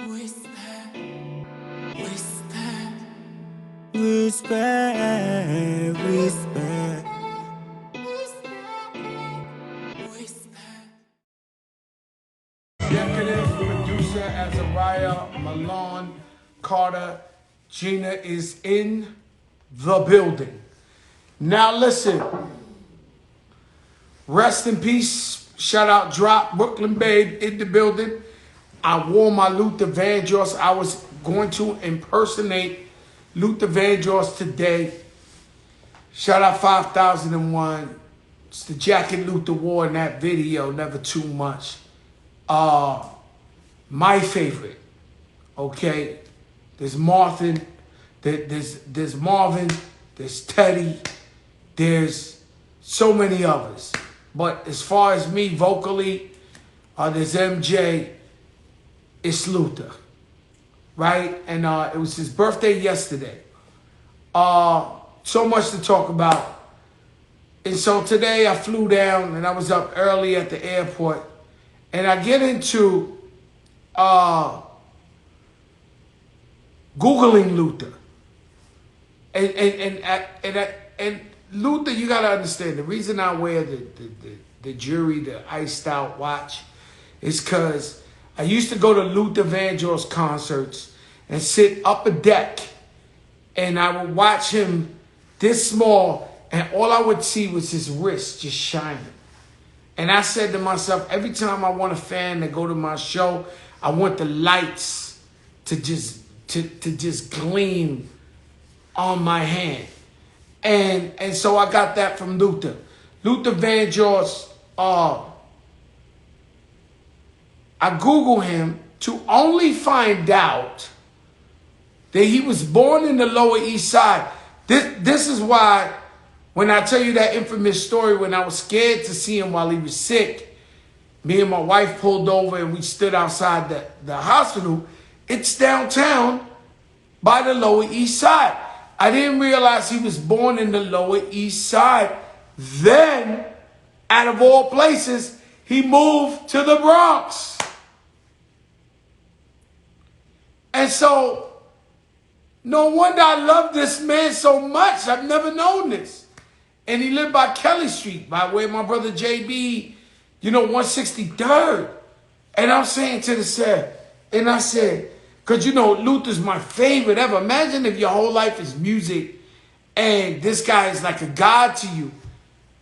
Whisper, whisper, Whisper, whisper. whisper. Executive producer Azariah Malone Carter Gina is in the building. Now listen, rest in peace. Shout out Drop Brooklyn Babe in the building. I wore my Luther Vandross. I was going to impersonate Luther Vandross today. Shout out 5001. It's the jacket Luther wore in that video, Never Too Much. My favorite, okay? There's Marvin, there's Marvin, there's Teddy, there's so many others. But as far as me vocally, there's MJ, it's Luther, right? And it was his birthday yesterday. So much to talk about. And so today I flew down and I was up early at the airport. And I get into Googling Luther. And Luther, you gotta understand, the reason I wear the jewelry, the iced out watch, is because I used to go to Luther Vandross concerts and sit up a deck and I would watch him this small and all I would see was his wrist just shining. And I said to myself, every time I want a fan to go to my show, I want the lights to just gleam on my hand. And so I got that from Luther. Luther Vandross, I Google him to only find out that he was born in the Lower East Side. This is why when I tell you that infamous story when I was scared to see him while he was sick, me and my wife pulled over and we stood outside the hospital. It's downtown by the Lower East Side. I didn't realize he was born in the Lower East Side. Then, out of all places, he moved to the Bronx. And so, no wonder I love this man so much. I've never known this. And he lived by Kelly Street, by where my brother JB, 163rd. And I'm saying to the set, and I said, because Luther's my favorite ever. Imagine if your whole life is music and this guy is like a god to you.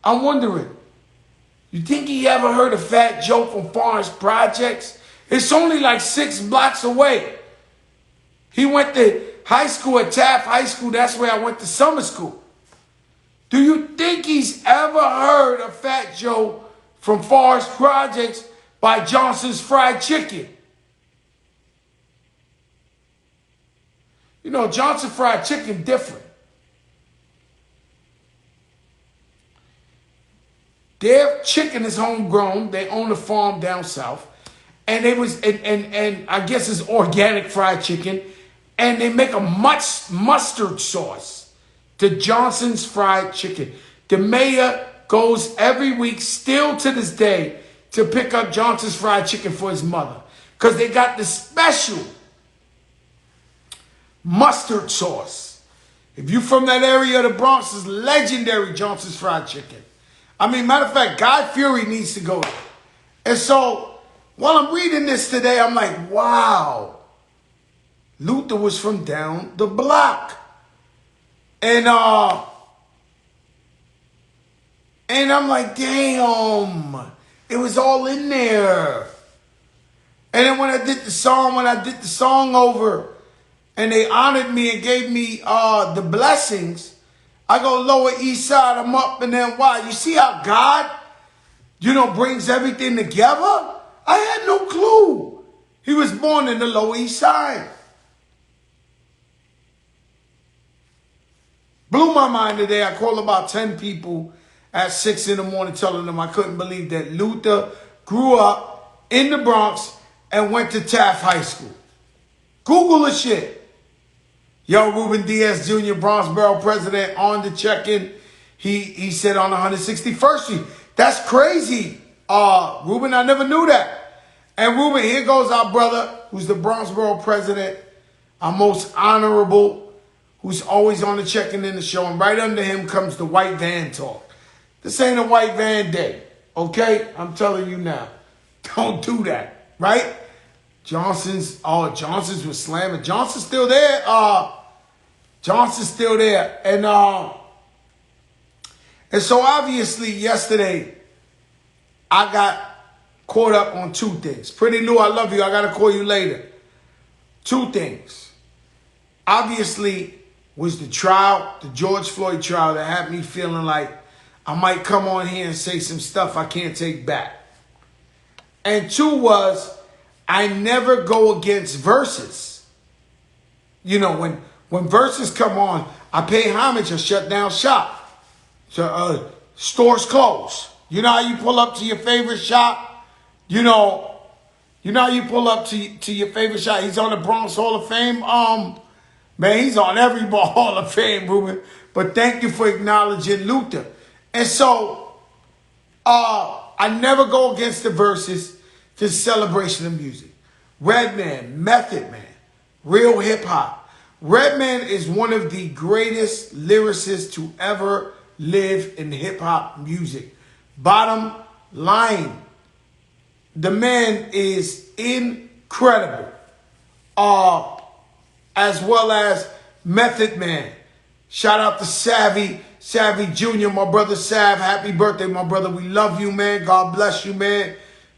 I'm wondering, you think he ever heard of Fat Joe from Forest Projects? It's only like 6 blocks away. He went to high school at Taft High School. That's where I went to summer school. Do you think he's ever heard of Fat Joe from Forest Projects by Johnson's Fried Chicken? Johnson Fried Chicken different. Their chicken is homegrown. They own a farm down south. And I guess it's organic fried chicken. And they make a mustard sauce to Johnson's Fried Chicken. The mayor goes every week, still to this day, to pick up Johnson's Fried Chicken for his mother. Because they got the special mustard sauce. If you're from that area of the Bronx, it's legendary Johnson's Fried Chicken. Matter of fact, Guy Fury needs to go there. And so, while I'm reading this today, I'm like, wow. Luther was from down the block. And I'm like, damn, it was all in there. And then when I did the song over, and they honored me and gave me the blessings, I go Lower East Side, I'm up and then why? You see how God, brings everything together? I had no clue. He was born in the Lower East Side. Blew my mind today. I called about 10 people at 6 in the morning telling them I couldn't believe that Luther grew up in the Bronx and went to Taft High School. Google the shit. Yo, Ruben Diaz Jr., Bronxboro president, on the check-in. He said on 161st Street. That's crazy. Ruben, I never knew that. And Ruben, here goes our brother, who's the Bronxboro president, our most honorable, who's always on the checking in the show. And right under him comes the white van talk. This ain't a white van day, okay? I'm telling you now. Don't do that, right? Johnson's was slamming. Johnson's still there. Johnson's still there. And so obviously yesterday, I got caught up on two things. Pretty Lou, I love you. I got to call you later. Two things. Obviously was the trial, the George Floyd trial that had me feeling like I might come on here and say some stuff I can't take back. And two was I never go against verses. You know, when verses come on, I pay homage or shut down shop. So stores close. You know how you pull up to your favorite shop? You know how you pull up to your favorite shop? He's on the Bronx Hall of Fame. Man, he's on every Hall of Fame, Ruben. But thank you for acknowledging Luther. And so, I never go against the verses, just celebration of music. Redman, Method Man, real hip hop. Redman is one of the greatest lyricists to ever live in hip hop music. Bottom line, the man is incredible. As well as Method Man. Shout out to Savvy Jr., my brother Sav. Happy birthday, my brother. We love you, man. God bless you, man.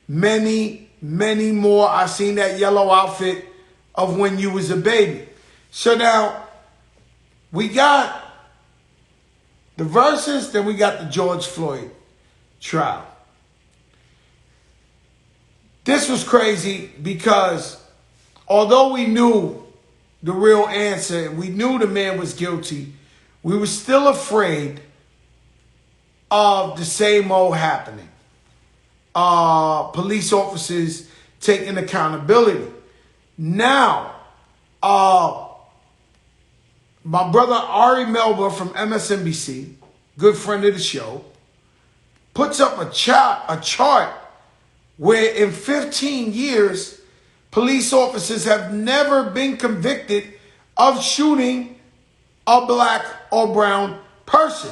Many, many more. I seen that yellow outfit of when you was a baby. So now, we got the verses, then we got the George Floyd trial. This was crazy because although we knew the real answer, and we knew the man was guilty, we were still afraid of the same old happening. Police officers taking accountability. Now, my brother Ari Melba from MSNBC, good friend of the show, puts up a chart where in 15 years, police officers have never been convicted of shooting a black or brown person.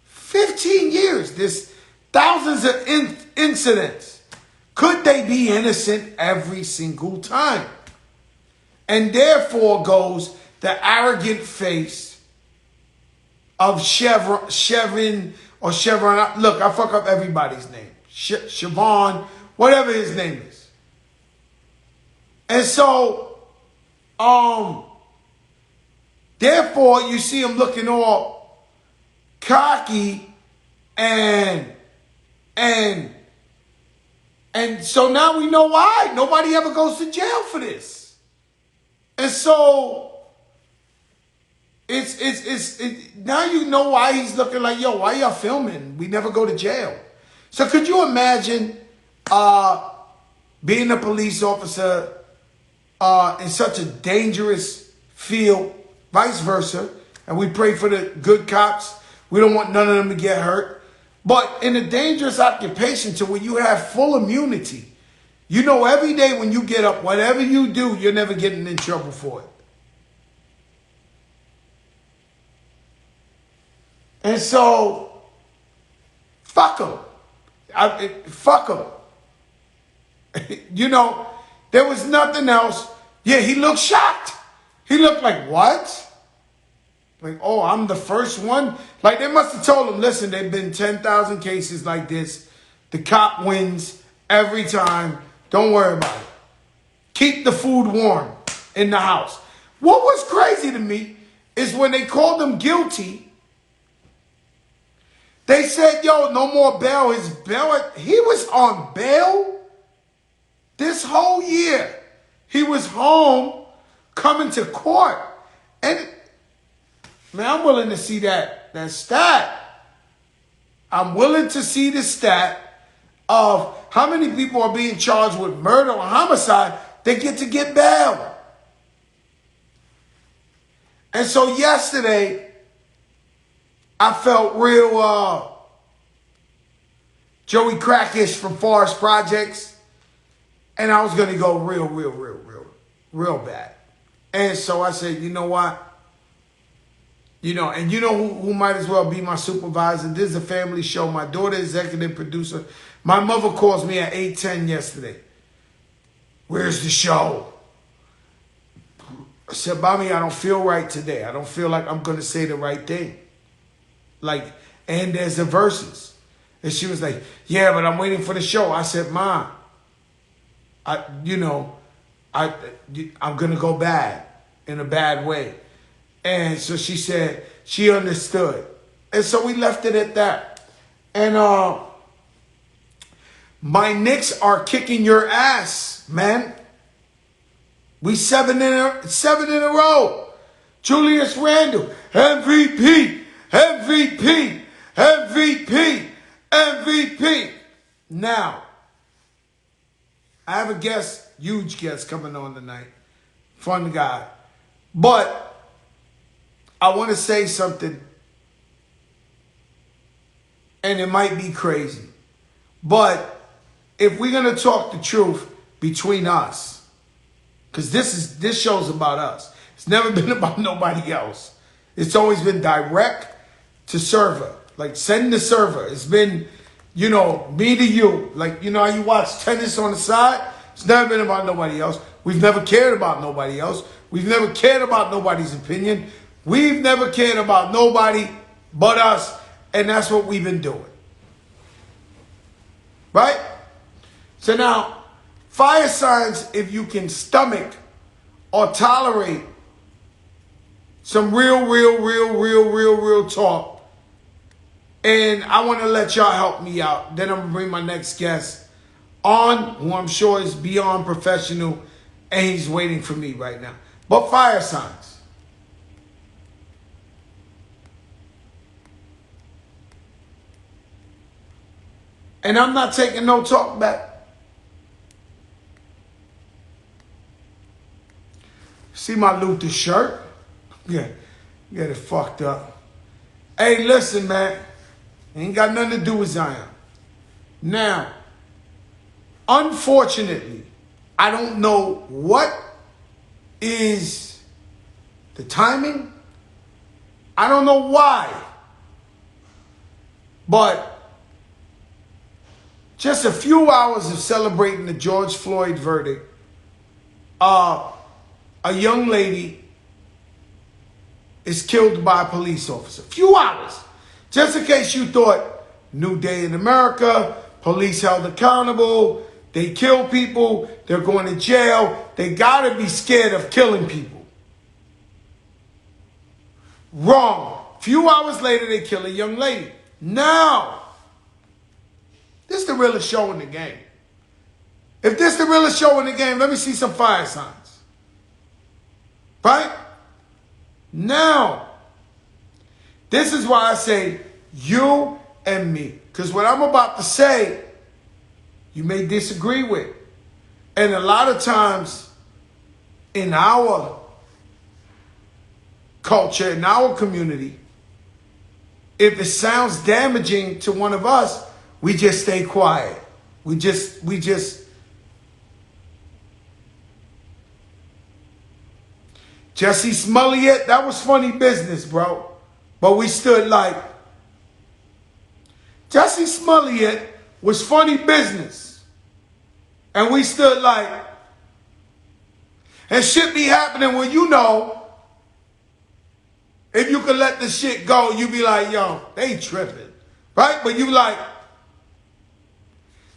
15 years. There's thousands of incidents. Could they be innocent every single time? And therefore goes the arrogant face of Chevron. Look, I fuck up everybody's name. Siobhan, whatever his name is. And so, therefore, you see him looking all cocky and so now we know why. Nobody ever goes to jail for this. And so, now you know why he's looking like, yo, why y'all filming? We never go to jail. So could you imagine being a police officer in such a dangerous field, vice versa, and we pray for the good cops. We don't want none of them to get hurt. But in a dangerous occupation to where you have full immunity, you know every day when you get up, whatever you do, you're never getting in trouble for it. And so, fuck them. Fuck them. You know, there was nothing else. Yeah, he looked shocked. He looked like, what? Like, oh, I'm the first one? Like, they must have told him, listen, there have been 10,000 cases like this. The cop wins every time. Don't worry about it. Keep the food warm in the house. What was crazy to me is when they called him guilty, they said, yo, no more bail. His bail, he was on bail this whole year. He was home coming to court. And, man, I'm willing to see that stat. I'm willing to see the stat of how many people are being charged with murder or homicide. They get bail. And so yesterday, I felt real Joey Crackish from Forest Projects. And I was going to go real bad. And so I said, you know what? You know, and you know who might as well be my supervisor? This is a family show. My daughter, executive producer. My mother calls me at 8:10 yesterday. Where's the show? I said, Mommy, I don't feel right today. I don't feel like I'm going to say the right thing. Like, and there's the verses. And she was like, yeah, but I'm waiting for the show. I said, Mom, I'm going to go bad, in a bad way. And so she said, she understood. And so we left it at that. And my Knicks are kicking your ass, man. We 7 in a row. Julius Randle, MVP, MVP, MVP, MVP. Now, I have a guest, huge guest coming on tonight. Fun guy. But I want to say something, and it might be crazy. But if we're going to talk the truth between us, because this show's about us. It's never been about nobody else. It's always been direct to server. Like, send the server. It's been, you know, me to you. Like, you know how you watch tennis on the side? It's never been about nobody else. We've never cared about nobody else. We've never cared about nobody's opinion. We've never cared about nobody but us. And that's what we've been doing. Right? So now, fire signs, if you can stomach or tolerate some real talk. And I want to let y'all help me out. Then I'm going to bring my next guest on, who I'm sure is beyond professional, and he's waiting for me right now. But fire signs. And I'm not taking no talk back. See my Luther shirt? Yeah, get it fucked up. Hey, listen, man. Ain't got nothing to do with Zion. Now, unfortunately, I don't know what is the timing. I don't know why. But just a few hours of celebrating the George Floyd verdict, a young lady is killed by a police officer. Few hours. Just in case you thought, New Day in America, police held accountable, they kill people, they're going to jail, they gotta be scared of killing people. Wrong. Few hours later, they kill a young lady. Now, this is the realest show in the game. If this is the realest show in the game, let me see some fire signs. Right? Now, this is why I say you and me. Because what I'm about to say, you may disagree with. And a lot of times in our culture, in our community, if it sounds damaging to one of us, we just stay quiet. We just Jesse Smollett, that was funny business, bro. But we stood like, Jesse Smollett was funny business. And we stood like, and shit be happening when you know, if you could let the shit go, you be like, yo, they tripping. Right? But you like,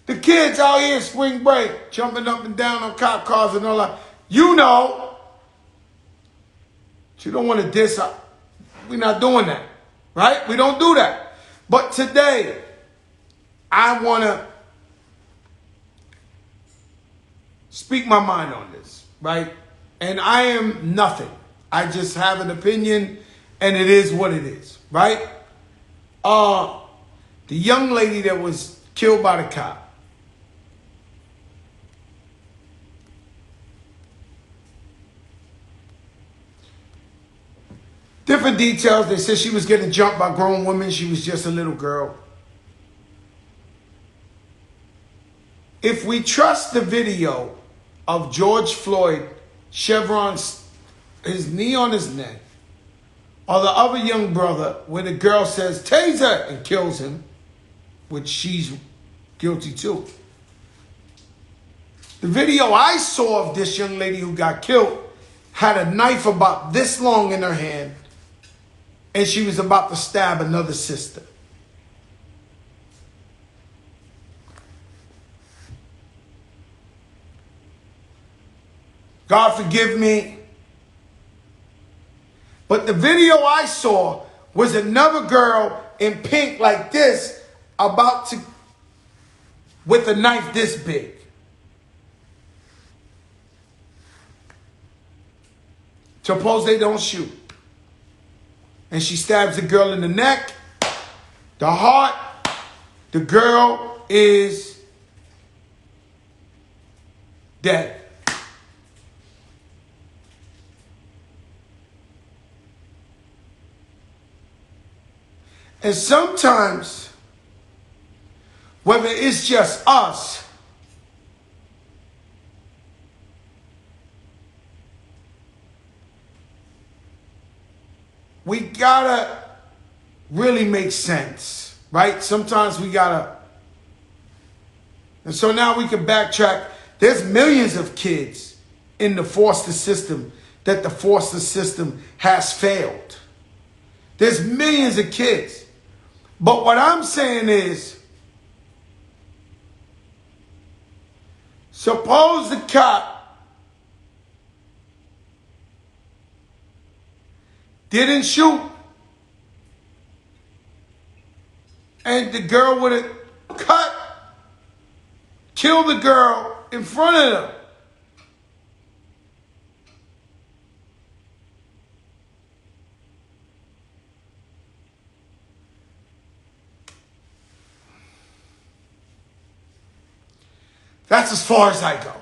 the kids out here in spring break, jumping up and down on cop cars and all that. You know. You don't want to diss. We're not doing that. Right? We don't do that. But today, I want to speak my mind on this. Right? And I am nothing. I just have an opinion, and it is what it is. Right? The young lady that was killed by the cop. Different details. They said she was getting jumped by grown women. She was just a little girl. If we trust the video of George Floyd, Chevron's, his knee on his neck, or the other young brother where the girl says, taser, and kills him, which she's guilty too. The video I saw of this young lady who got killed had a knife about this long in her hand, and she was about to stab another sister. God forgive me. But the video I saw was another girl in pink like this, about to, with a knife this big. Suppose they don't shoot. And she stabs the girl in the neck, the heart. The girl is dead. And sometimes, whether it's just us, we gotta really make sense, right? Sometimes we gotta, and so now we can backtrack. There's millions of kids in the foster system that the foster system has failed. There's millions of kids. But what I'm saying is, suppose the cop didn't shoot and the girl would have killed the girl in front of them. That's as far as I go.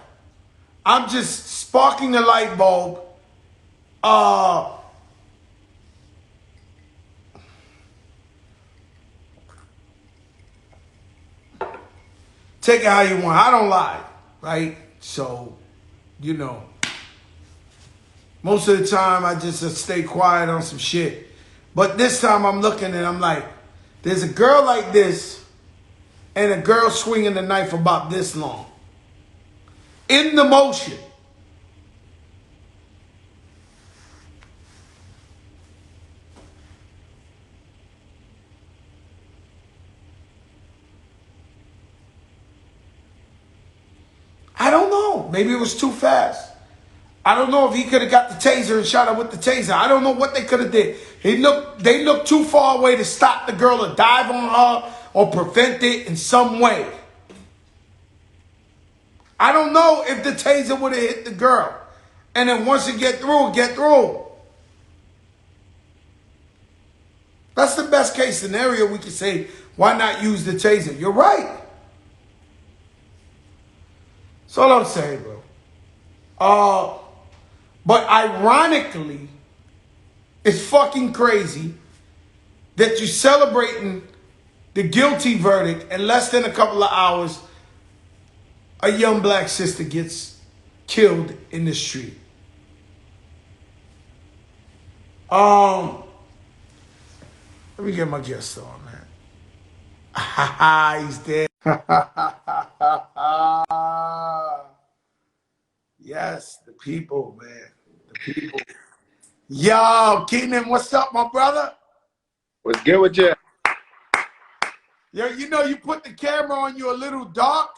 I'm just sparking a light bulb. Take it how you want. I don't lie, right? So, you know, most of the time I just stay quiet on some shit. But this time I'm looking and I'm like, there's a girl like this and a girl swinging the knife about this long. In the motion. I don't know. Maybe it was too fast. I don't know if he could have got the taser and shot her with the taser. I don't know what they could have did. They looked too far away to stop the girl or dive on her or prevent it in some way. I don't know if the taser would have hit the girl. And then once it get through, get through. That's the best case scenario. We could say, why not use the taser? You're right. That's all I'm saying, bro. But ironically, it's fucking crazy that you're celebrating the guilty verdict and less than a couple of hours, a young black sister gets killed in the street. Let me get my guest on, man. He's dead. Yes, the people, man. The people. Yo, Kenan, what's up, my brother? What's good with you? Yo, you know you put the camera on you a little dark.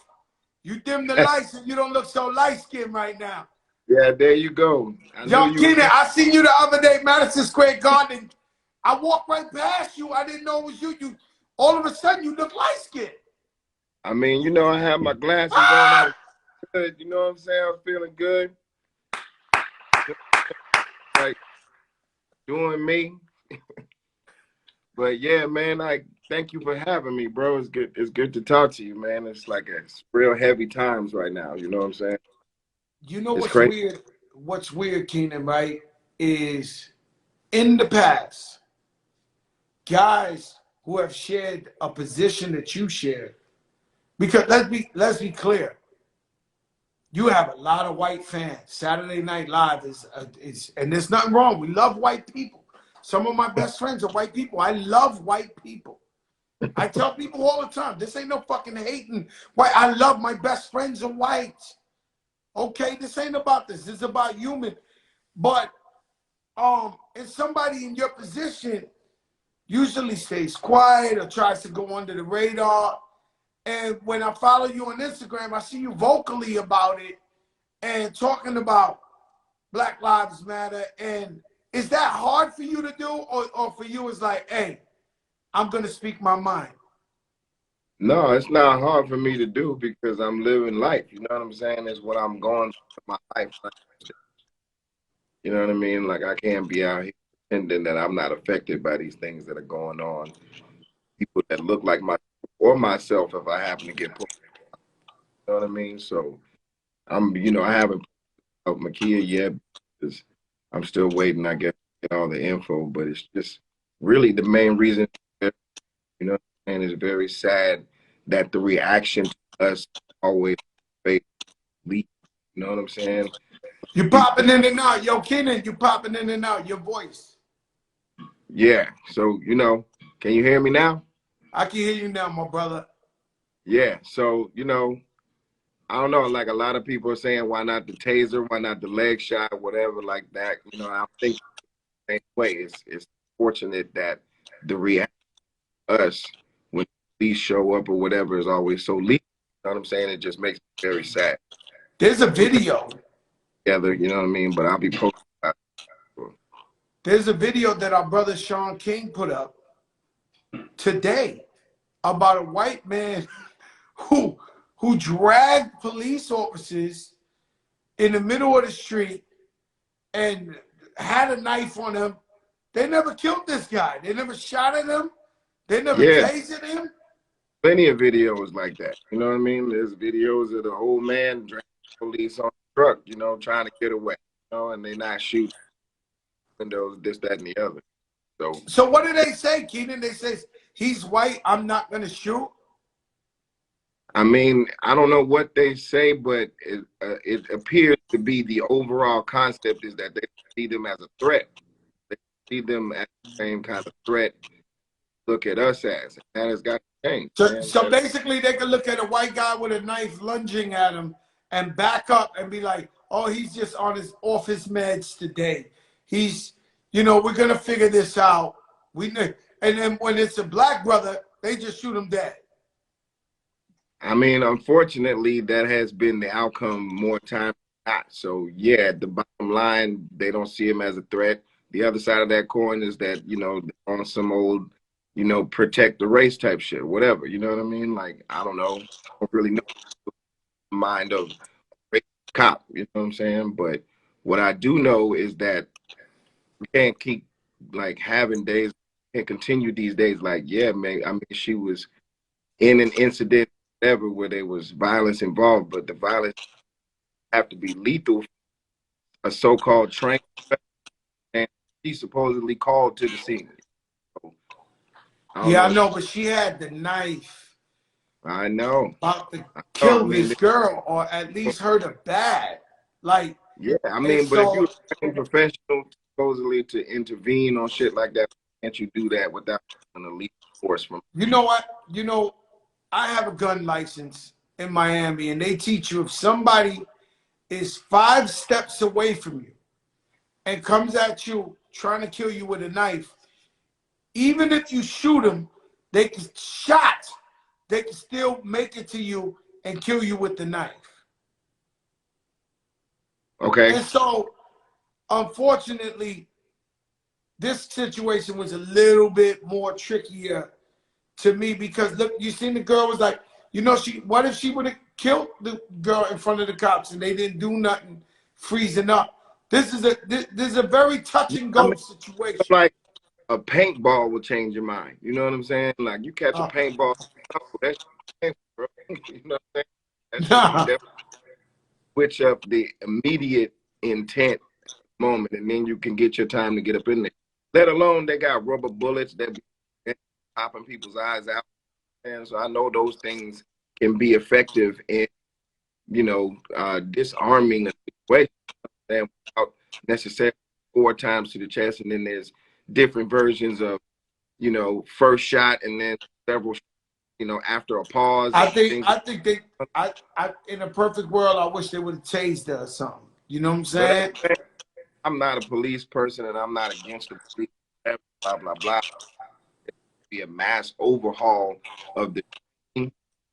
You dim the lights and you don't look so light-skinned right now. Yeah, there you go. Yo, Kenan, I seen you the other day, Madison Square Garden. I walked right past you. I didn't know it was you. You all of a sudden you look light-skinned. I mean, you know, I have my glasses on. I was good. You know what I'm saying? I was feeling good. Like doing me. But yeah, man, I thank you for having me, bro. It's good. It's good to talk to you, man. It's like it's real heavy times right now. You know what I'm saying? You know It's what's crazy. weird? What's weird, Kenan, right? Is in the past, guys who have shared a position that you shared, because let's be clear, you have a lot of white fans. Saturday Night Live is and there's nothing wrong. We love white people. Some of my best friends are white people. I love white people. I tell people all the time, this ain't no fucking hating. White. I love my best friends are white. Okay, this ain't about this. This is about human. But if somebody in your position usually stays quiet or tries to go under the radar, and when I follow you on Instagram, I see you vocally about it and talking about Black Lives Matter. And is that hard for you to do, or for you it's like, hey, I'm gonna speak my mind? No, it's not hard for me to do because I'm living life. You know what I'm saying? It's what I'm going through in my life. You know what I mean? Like I can't be out here pretending that I'm not affected by these things that are going on. People that look like myself if I happen to get pulled. You know what I mean? So I haven't put out Makia yet because I'm still waiting, I guess, to get all the info. But it's just really the main reason, you know what I'm saying? It's very sad that the reaction to us always fake leak. You know what I'm saying? You popping in and out. Yo, Kenan, you popping in and out. Your voice. Yeah. So, can you hear me now? I can hear you now, my brother. Yeah. So, I don't know. Like a lot of people are saying, why not the taser? Why not the leg shot? Whatever like that. I think the same way. It's fortunate that the reaction to us when police show up or whatever is always so lethal. You know what I'm saying? It just makes me very sad. There's a video. Together, you know what I mean? But I'll be posting. There's a video that our brother Sean King put up today about a white man who dragged police officers in the middle of the street and had a knife on him. They never killed this guy. They never shot at him. They never tasered him. Plenty of videos like that. You know what I mean? There's videos of the old man dragging police on the truck, trying to get away, and they not shooting windows, this, that, and the other. So what do they say, Kenan? They say, he's white, I'm not going to shoot? I mean, I don't know what they say, but it appears to be the overall concept is that they see them as a threat. They see them as the same kind of threat look at us as. And that has got to change. So basically they can look at a white guy with a knife lunging at him and back up and be like, oh, he's just off his meds today. He's, we're going to figure this out. And then when it's a black brother, they just shoot him dead. I mean, unfortunately, that has been the outcome more times than not. So, yeah, the bottom line, they don't see him as a threat. The other side of that coin is that, on some old, protect the race type shit, whatever. You know what I mean? Like, I don't know. I don't really know the mind of a race cop, you know what I'm saying? But what I do know is that we can't keep, like, having days, and continue these days like, yeah, man, I mean, she was in an incident whatever where there was violence involved, but the violence have to be lethal. A so-called train, and she supposedly called to the scene. So, I know, but she had the knife. I know. About to kill this girl, or at least hurt her bad. Like, yeah, I mean, but if you're a professional supposedly to intervene on shit like that, can't you do that without an elite force from? You know what? I have a gun license in Miami, and they teach you if somebody is 5 steps away from you and comes at you trying to kill you with a knife, even if you shoot them, they can still make it to you and kill you with the knife. Okay. And so, unfortunately, this situation was a little bit more trickier to me because look, you seen the girl was like, what if she would have killed the girl in front of the cops and they didn't do nothing, freezing up? This is a very touch and go situation. Like a paintball will change your mind. You know what I'm saying? Like you catch a paintball, that's bro. You know what I'm saying? Switch up the immediate intent moment, and then you can get your time to get up in there. Let alone they got rubber bullets that be popping people's eyes out. And so I know those things can be effective in, disarming a situation and without necessarily 4 times to the chest. And then there's different versions of, first shot and then several, after a pause I and think things. I think they I in a perfect world I wish they would have tased her or something. You know what I'm So saying? I'm not a police person and I'm not against the police, blah, blah, blah. Be a mass overhaul of the team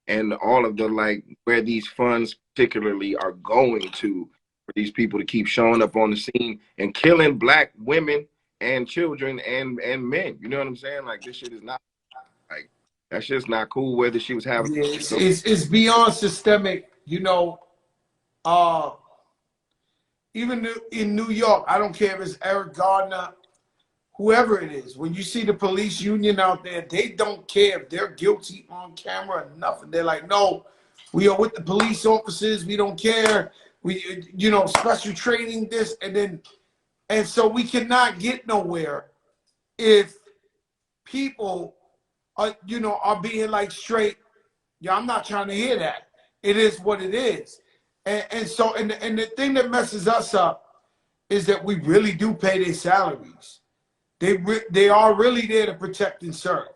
and all of the where these funds particularly are going to for these people to keep showing up on the scene and killing black women and children and men. You know what I'm saying? Like, this shit is not that's just not cool. Whether she was having Yeah, it's beyond systemic. Uh, even in New York, I don't care if it's Eric Gardner, whoever it is. When you see the police union out there, they don't care if they're guilty on camera or nothing. They're like, no, we are with the police officers. We don't care. We, special training, this and so we cannot get nowhere if people are being like straight. Yeah, I'm not trying to hear that. It is what it is. And so the thing that messes us up is that we really do pay their salaries. They are really there to protect and serve.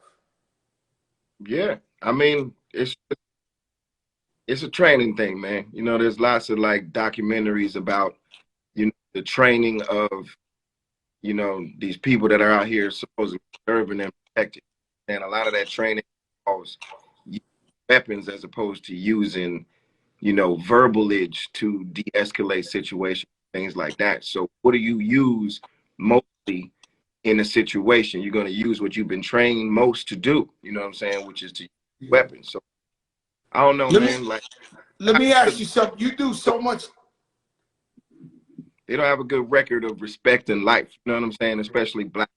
Yeah, I mean, it's a training thing, man. There's lots of documentaries about the training of these people that are out here supposedly serving and protecting, and a lot of that training involves weapons as opposed to using verbalage to de-escalate situations, things like that. So what do you use mostly in a situation? You're going to use what you've been trained most to do, you know what I'm saying, which is to use weapons. So I don't know, man. Let me ask you something. You do so much. They don't have a good record of respect in life, you know what I'm saying, especially black.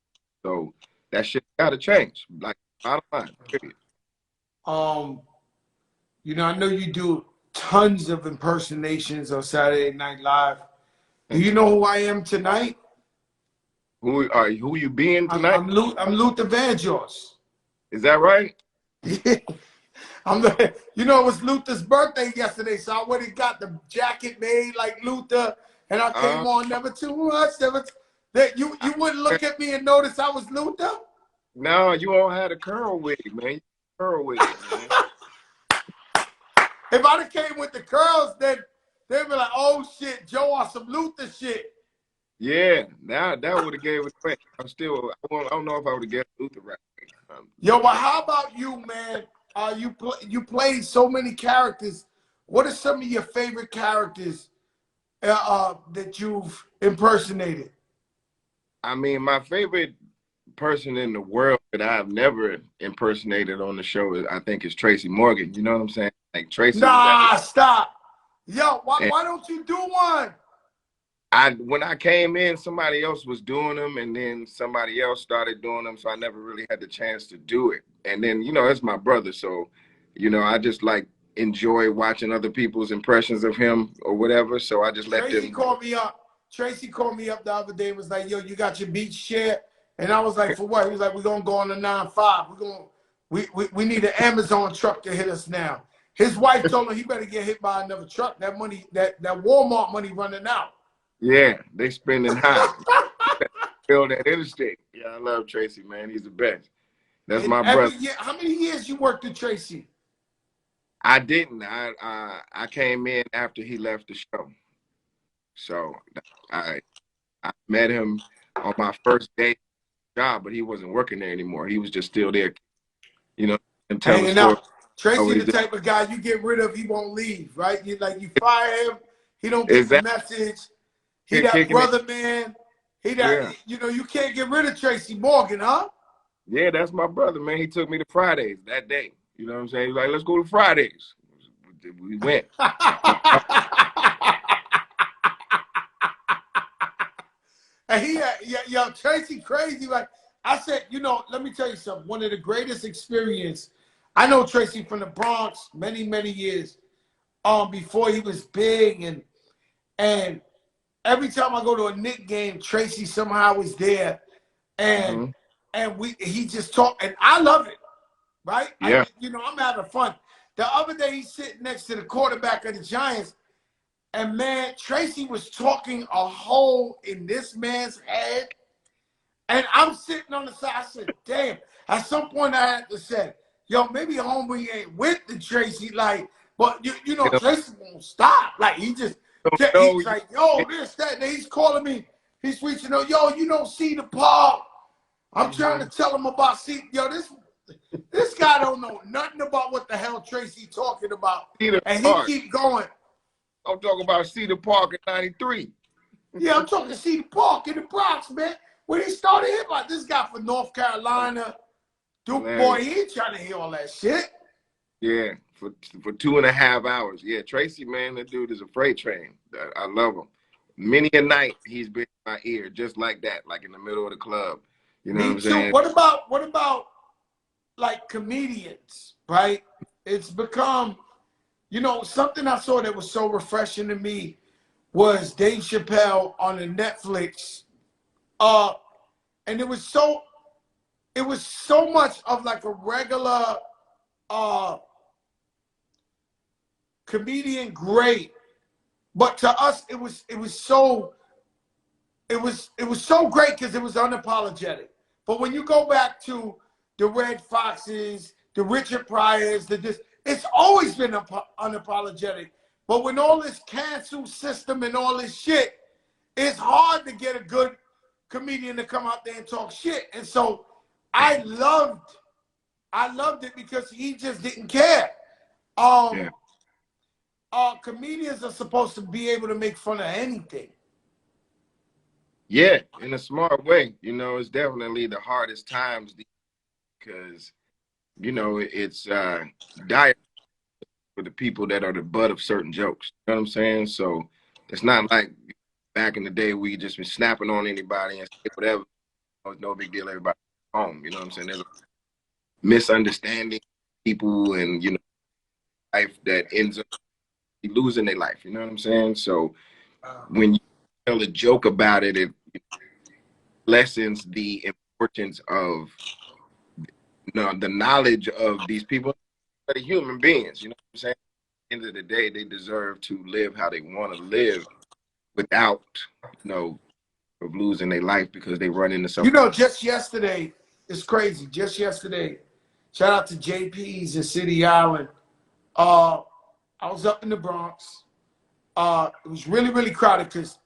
So that shit got to change. Bottom line, period. I know you do tons of impersonations on Saturday Night Live. Do you know who I am tonight? Who you being tonight? I'm Luther Vandross. Is that right? It was Luther's birthday yesterday, so I went and got the jacket made like Luther, and I came on never too much. That you wouldn't look at me and notice I was Luther? No, you all had a curl wig, man. Curl wig, man. If I'd have came with the curls, then they'd be like, "Oh shit, Joe on some Luther shit." Yeah, now that would have gave it away. I don't know if I would have guessed Luther right. Yo, but how about you, man? You played so many characters. What are some of your favorite characters that you've impersonated? I mean, my favorite person in the world that I've never impersonated on the show I think is Tracy Morgan. You know what I'm saying? Like Tracy. Nah, stop. Yo, why don't you do one? When I came in, somebody else was doing them, and then somebody else started doing them, so I never really had the chance to do it. And then, it's my brother, so, I just enjoy watching other people's impressions of him or whatever. So I just let Tracy them. called me up. Tracy called me up the other day and was like, "Yo, you got your beach share?" And I was like, "For what?" He was like, "We're gonna go on the 9-5. We need an Amazon truck to hit us now." His wife told him he better get hit by another truck. That money, that Walmart money running out. Yeah, they spending high. Build that interstate. Yeah, I love Tracy, man. He's the best. That's my brother. How many years you worked with Tracy? I didn't. I came in after he left the show. So I met him on my first day job, but he wasn't working there anymore. He was just still there, and telling Hanging stories. out. Tracy the type of guy you get rid of, he won't leave, right? You fire him, he don't get the message. He that brother man. He that you can't get rid of Tracy Morgan, huh? Yeah, that's my brother, man. He took me to Fridays that day. You know what I'm saying? He's like, let's go to Fridays. We went. And Tracy crazy. Like I said, let me tell you something. One of the greatest experience. I know Tracy from the Bronx many, many years. Before he was big, and every time I go to a Knick game, Tracy somehow is there, and he just talk, and I love it, right? Yeah. I'm having fun. the other day he's sitting next to the quarterback of the Giants, and man, Tracy was talking a hole in this man's head. And I'm sitting on the side. I said, damn. At some point I had to say, yo, maybe homie ain't with the Tracy. Like, but you know, Tracy won't stop. Like he's like, yo, this, that. And he's calling me. He's reaching out, yo, you don't see the Park. I'm trying to tell him about yo, this guy don't know nothing about what the hell Tracy talking about. And he keep going. I'm talking about Cedar Park in '93. Yeah, I'm talking Cedar Park in the Bronx, man. When he started hearing about this guy from North Carolina, Duke boy, he ain't trying to hear all that shit. Yeah, for 2.5 hours. Yeah, Tracy, man, that dude is a freight train. I love him. Many a night he's been in my ear just like that, like in the middle of the club. You know what I'm saying? What about like comedians, right? It's become, you know, something I saw that was so refreshing to me was Dave Chappelle on the Netflix. And it was so much of like a regular comedian, great, but to us it was so great because it was unapologetic. But when you go back to the Red Foxes, the Richard Pryors, it's always been unapologetic. But when all this cancel system and all this shit, it's hard to get a good comedian to come out there and talk shit. And so I loved it because he just didn't care. Comedians are supposed to be able to make fun of anything. Yeah, in a smart way. You know, it's definitely the hardest times because, you know, it's dire for the people that are the butt of certain jokes. You know what I'm saying? So it's not like back in the day we just been snapping on anybody and say whatever. It's no big deal. Everybody home. You know what I'm saying? There's a misunderstanding people and, you know, life that ends up losing their life. You know what I'm saying? So when you tell a joke about it, it lessens the importance of, you know, the knowledge of these people, but human beings. You know what I'm saying? At the end of the day, they deserve to live how they want to live without, you know, of losing their life because they run into something. You know, just yesterday, it's crazy. Just yesterday, shout out to JP's in City Island. I was up in the Bronx. It was really, really crowded because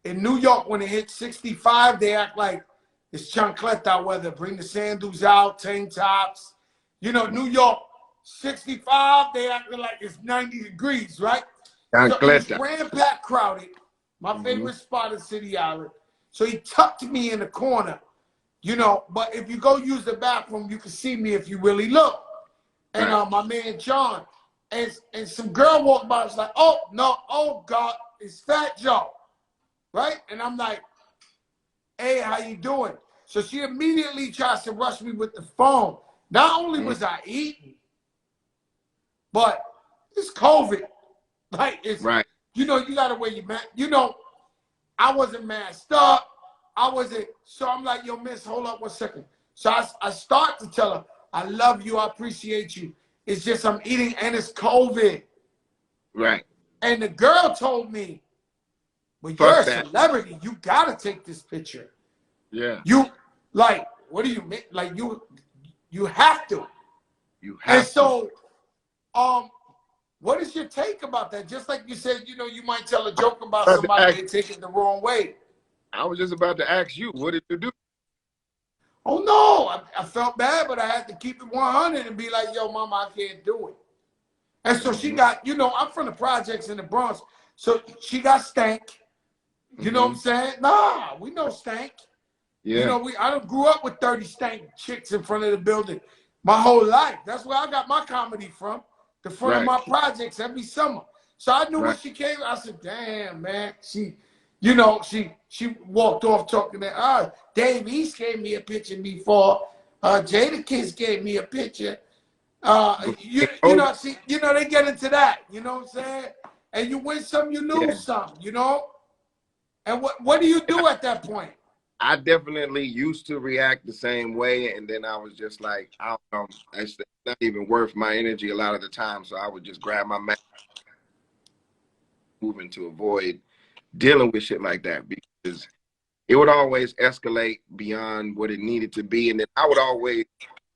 in New York, when it hits 65, they act like it's chancleta weather. Bring the sandals out, tank tops. You know, New York, 65, they acting like it's 90 degrees, right? So it was rampant crowded. My favorite spot is City Island. So he tucked me in the corner, you know, but if you go use the bathroom, you can see me if you really look. And my man John, and some girl walked by, was like, oh, no, oh, God, it's Fat Joe, right? And I'm like, hey, how you doing? So she immediately tries to rush me with the phone. Not only was I eating, but it's COVID. Like, it's, you know, you got to wear your mask. You know, I wasn't masked up. So I'm like, yo, miss, hold up 1 second. So I start to tell her, I love you, I appreciate you. It's just I'm eating and it's COVID. Right. And the girl told me, well, you're a celebrity. You got to take this picture. Yeah. You, like, what do you mean? Like, you have to. You have and so, what is your take about that? Just like you said, you know, you might tell a joke about somebody and take it the wrong way. I was just about to ask you, what did you do? Oh, no. I felt bad, but I had to keep it 100 and be like, yo, mama, I can't do it. And so she got, you know, I'm from the projects in the Bronx. So she got stank. You know what I'm saying? Nah, we know stank. Yeah. You know, I done grew up with 30 stank chicks in front of the building my whole life. That's where I got my comedy from. The front of my projects every summer. So I knew when she came, I said, damn, man. She, you know, she walked off talking that, Dave East gave me a picture before. Jadakiss gave me a picture. You know, see, you know, they get into that. You know what I'm saying? And you win some, you lose some, you know? And what do you do at that point? I definitely used to react the same way, and then I was just like, I don't know, it's not even worth my energy a lot of the time. So I would just grab my mat, moving to avoid dealing with shit like that, because it would always escalate beyond what it needed to be, and then I would always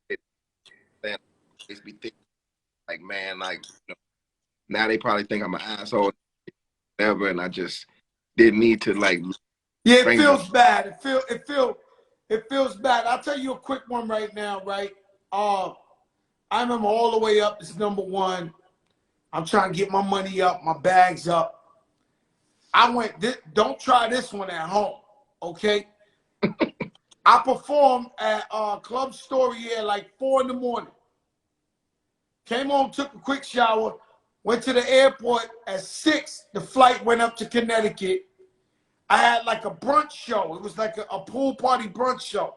be thinking like, man, like, you know, now they probably think I'm an asshole, whatever, and I just didn't need to like. Yeah, it feels bad. It feels bad. I'll tell you a quick one right now, right? I'm all the way up. It's #1. I'm trying to get my money up, my bags up. I went, don't try this one at home, okay? I performed at Club Story here like 4 in the morning. Came home, took a quick shower, went to the airport at 6. The flight went up to Connecticut. I had like a brunch show. It was like a pool party brunch show.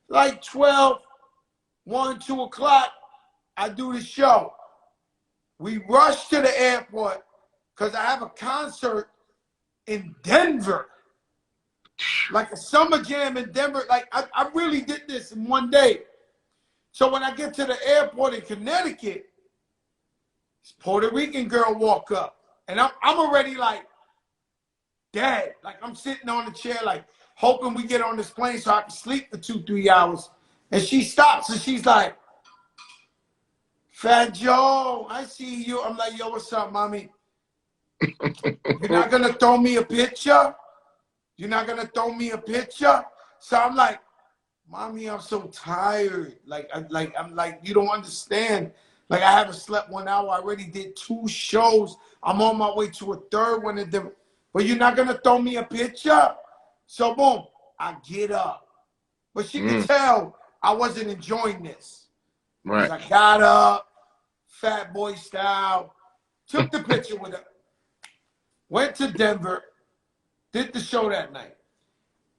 Like 12, 1, 2 o'clock, I do the show. We rushed to the airport because I have a concert in Denver. Like a summer jam in Denver. Like I really did this in one day. So when I get to the airport in Connecticut, this Puerto Rican girl walk up. And I'm already like dead. Like I'm sitting on the chair like hoping we get on this plane so I can sleep for 2-3 hours. And she stops and she's like, Fat Joe, I see you. I'm like, yo, what's up, mommy? You're not gonna throw me a picture? You're not gonna throw me a picture? So I'm like, mommy, I'm so tired. I'm like, you don't understand. Like I haven't slept 1 hour. I already did 2 shows. I'm on my way to a 3rd one. But you're not gonna throw me a picture? So boom, I get up. But she could tell I wasn't enjoying this. Right. I got up, fat boy style, took the picture with her, went to Denver, did the show that night.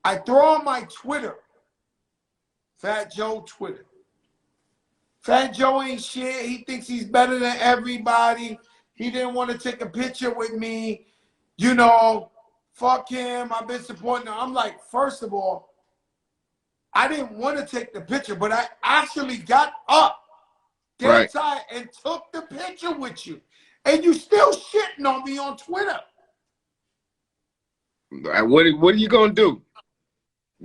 I throw on my Twitter, Fat Joe Twitter. Fat Joe ain't shit. He thinks he's better than everybody. He didn't want to take a picture with me. You know, fuck him. I've been supporting him. I'm like, first of all, I didn't want to take the picture, but I actually got up, dead tired, and took the picture with you. And you still shitting on me on Twitter. What are you gonna do?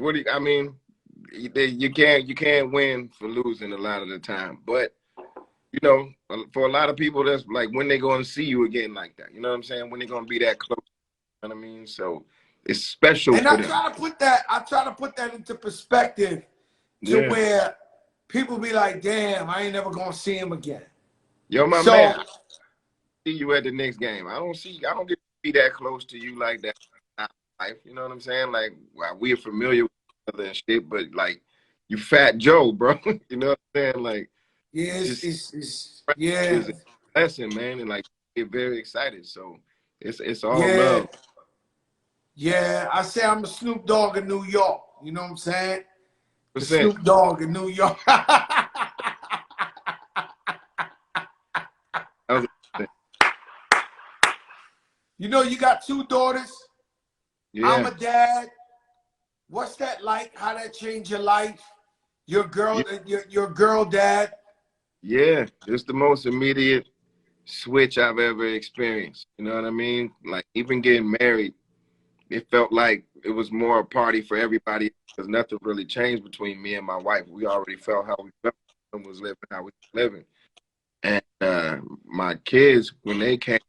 I mean, you can't win for losing a lot of the time. But you know, for a lot of people, that's like when they're going to see you again like that. You know what I'm saying? When they're going to be that close. You know what I mean? So it's special and for them. I try to put that into perspective to where people be like, damn, I ain't never gonna see him again. Yo, my man, I see you at the next game. I don't get to be that close to you like that in life. You know what I'm saying? Like, well, we're familiar with each other and shit, but like, you Fat Joe, bro. You know what I'm saying? Like, it's a lesson, man, and like, get very excited. So it's all love. Yeah, I say I'm a Snoop Dogg in New York. You know what I'm saying? The Percent. Snoop Dogg in New York. You know, you got 2 daughters. Yeah. I'm a dad. What's that like? How that changed your life? Your girl, your girl dad. Yeah, it's the most immediate switch I've ever experienced. You know what I mean? Like even getting married, it felt like it was more a party for everybody because nothing really changed between me and my wife. We already felt how we felt and was living how we were living. And my kids, when they came,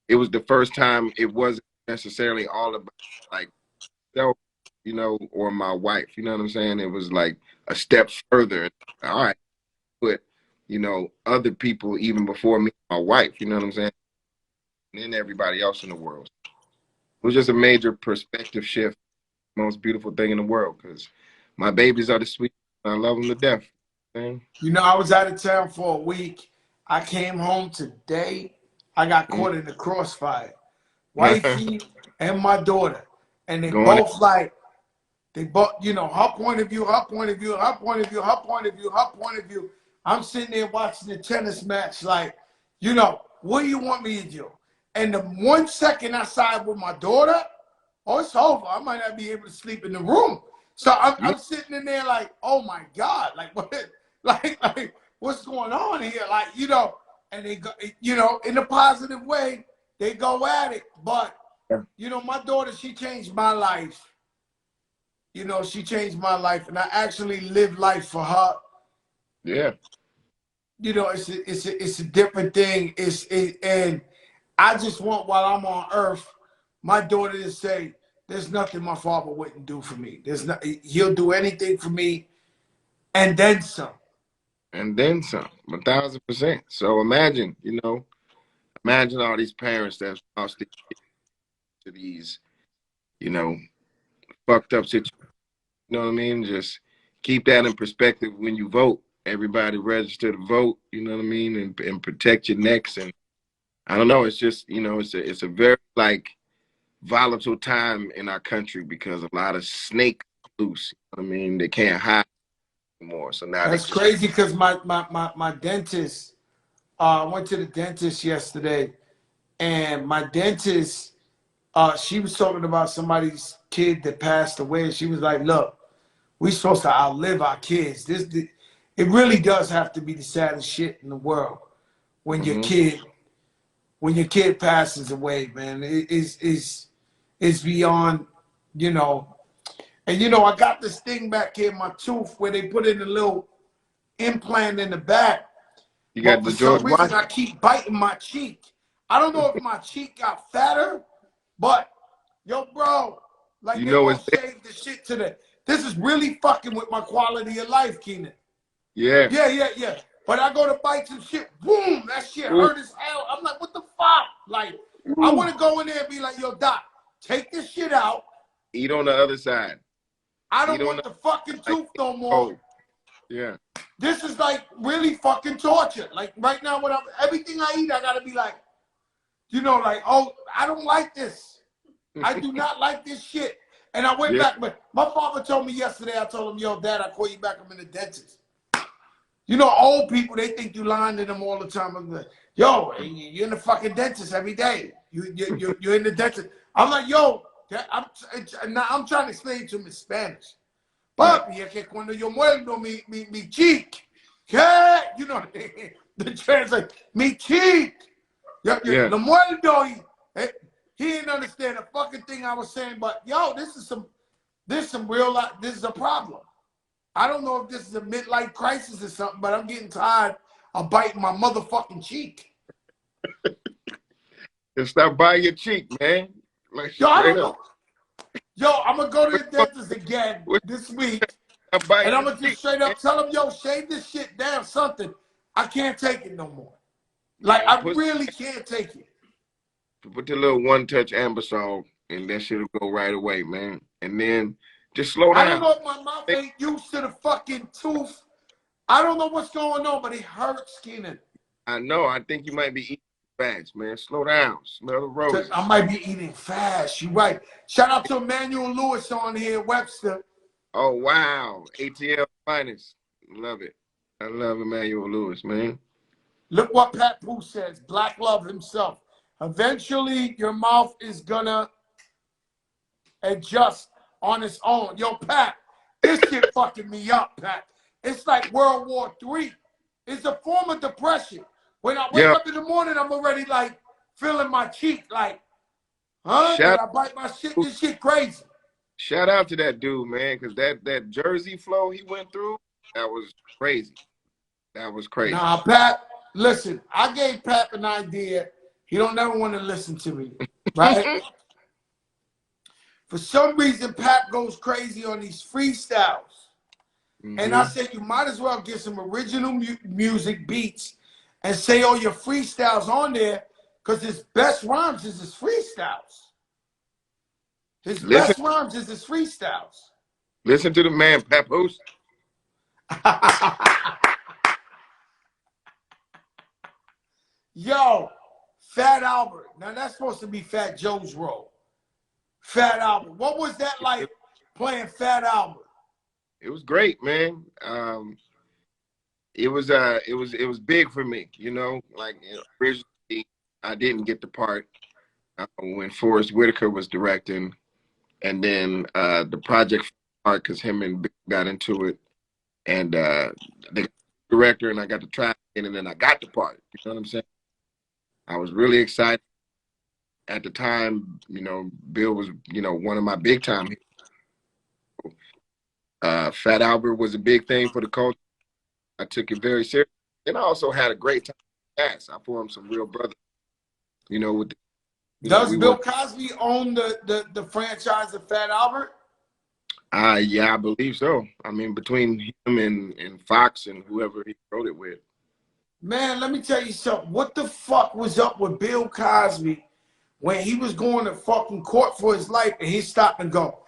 it was the first time it wasn't necessarily all about like self, you know, or my wife. You know what I'm saying? It was like a step further. All right, but you know, other people even before me, my wife. You know what I'm saying? And then everybody else in the world. It was just a major perspective shift. Most beautiful thing in the world because my babies are the sweet. I love them to death. Man. You know, I was out of town for a week. I came home today. I got caught in the crossfire. Wifey and my daughter. And they both like, you know, her point of view, her point of view, her point of view, her point of view, her point of view. I'm sitting there watching the tennis match like, you know, what do you want me to do? And the 1 second I side with my daughter, oh, it's over. I might not be able to sleep in the room. So I'm sitting in there like, oh my God, like what, like what's going on here? Like, you know, and they go, you know, in a positive way, they go at it. But, you know, my daughter, she changed my life. You know, she changed my life, and I actually live life for her. Yeah. You know, it's a different thing. And I just want, while I'm on earth, my daughter to say, there's nothing my father wouldn't do for me. There's not, he'll do anything for me and then some. And then some, 1,000%. So imagine, you know, imagine all these parents that's lost their kids to these, you know, fucked up situations. You know what I mean? Just keep that in perspective when you vote. Everybody register to vote, you know what I mean? And protect your necks. And I don't know, it's just, you know, it's a very like volatile time in our country because a lot of snakes loose. You know what I mean, they can't hide anymore. So now they That's crazy because my dentist, I went to the dentist yesterday, and my dentist, she was talking about somebody's kid that passed away. And she was like, look, we're supposed to outlive our kids. It really does have to be the saddest shit in the world when your kid passes away, man. It's beyond, you know. And you know, I got this thing back here in my tooth where they put in a little implant in the back. you got But for the George some reason, I Washington. keep biting my cheek. I don't know if my cheek got fatter, but yo, bro, like You they know won't it's there. shave the shit to the. This is really fucking with my quality of life, Kenan. Yeah. Yeah. But I go to bite some shit, boom, that shit Ooh, hurt as hell. I'm like, what the fuck? Like, I ooh. want to go in there and be like, yo, doc, take this shit out. Eat on the other side. I Eat don't on want the the fucking like tooth no more. oh yeah. This is like really fucking torture. Like right now, when everything I eat, I gotta be like, you know, like, oh, I don't like this. I do not like this shit. And I went Yeah. back, but my father told me yesterday, I told him, yo, Dad, I call you back, I'm in the dentist. You know, old people, they think you lying to them all the time. I'm like, yo, you're in the fucking dentist every day. You're in the dentist. I'm like, yo, I'm trying to explain to him in Spanish. Right. Papi, es que cuando yo muerdo mi cheek, ¿qué? You know, the translate, mi cheek. Yeah. Lo muerdo. He didn't understand the fucking thing I was saying, but yo, this is some real life, this is a problem. I don't know if this is a midlife crisis or something, but I'm getting tired of biting my motherfucking cheek. Just stop biting your cheek, man. Like Yo, I straight don't up. know. Yo, I'm gonna go to What the you want? dentist again What this week, stop and biting I'm your gonna cheek, just straight man? up tell him, yo, shave this shit down, something. I can't take it no more. Like, Man, I really can't take it. put the little one touch ambisol and that shit'll go right away, man. And then just slow I don't down. know if my mouth ain't used to the fucking tooth. I don't know what's going on, but it hurts, Kenan. I know. I think you might be eating fast, man. Slow down. Smell the I roses. might be eating fast. You're right. Shout out to Emmanuel Lewis on here, Webster. Oh wow. ATL finest. Love it. I love Emmanuel Lewis, man. Look what Pat Pooh says. Black love himself. Eventually, your mouth is gonna adjust on its own. Yo, Pat, this shit fucking me up, Pat. It's like World War III. It's a form of depression. When I wake Yeah. up in the morning, I'm already like feeling my cheek, like, huh? Did Shout I bite my shit? This shit crazy. shout out to that dude, man, because that Jersey flow he went through, that was crazy. That was crazy. Nah, Pat, listen, I gave Pat an idea. He don't never want to listen to me, right? For some reason, Pat goes crazy on these freestyles. And I said, you might as well get some original music beats and say all your freestyles on there, because his best rhymes is his freestyles. His Listen, best rhymes is his freestyles. listen to the man, Papoose. Yo, Fat Albert. Now that's supposed to be Fat Joe's role. Fat Albert. What was that like playing Fat Albert? It was great, man. It was big for me, you know. Like originally, I didn't get the part when Forrest Whitaker was directing, and then the project hard because him and Bill got into it, and they got the director, and I got to try it, and then I got the part. You know what I'm saying? I was really excited at the time. You know, Bill was one of my big time. Fat Albert was a big thing for the culture. I took it very serious, and I also had a great time. Yes, I formed some real brothers. You know, with Does we Bill were. Cosby own the franchise of Fat Albert? Yeah, I believe so. I mean, between him and Fox and whoever he wrote it with. Man, let me tell you something. What the fuck was up with Bill Cosby when he was going to fucking court for his life and he stopped and go?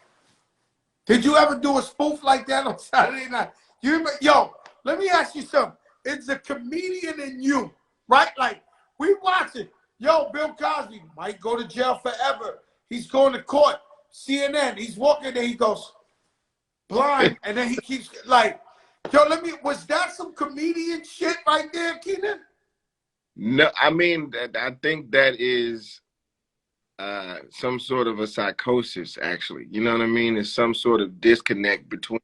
Did you ever do a spoof like that on Saturday night? Yo, let me ask you something. It's a comedian in you, right? Like, we watch it. Yo, Bill Cosby might go to jail forever. He's going to court. CNN, he's walking there, he goes blind, and then he keeps like, yo, was that some comedian shit right there, Kenan? No, I mean, I think that is some sort of a psychosis, actually. You know what I mean? It's some sort of disconnect between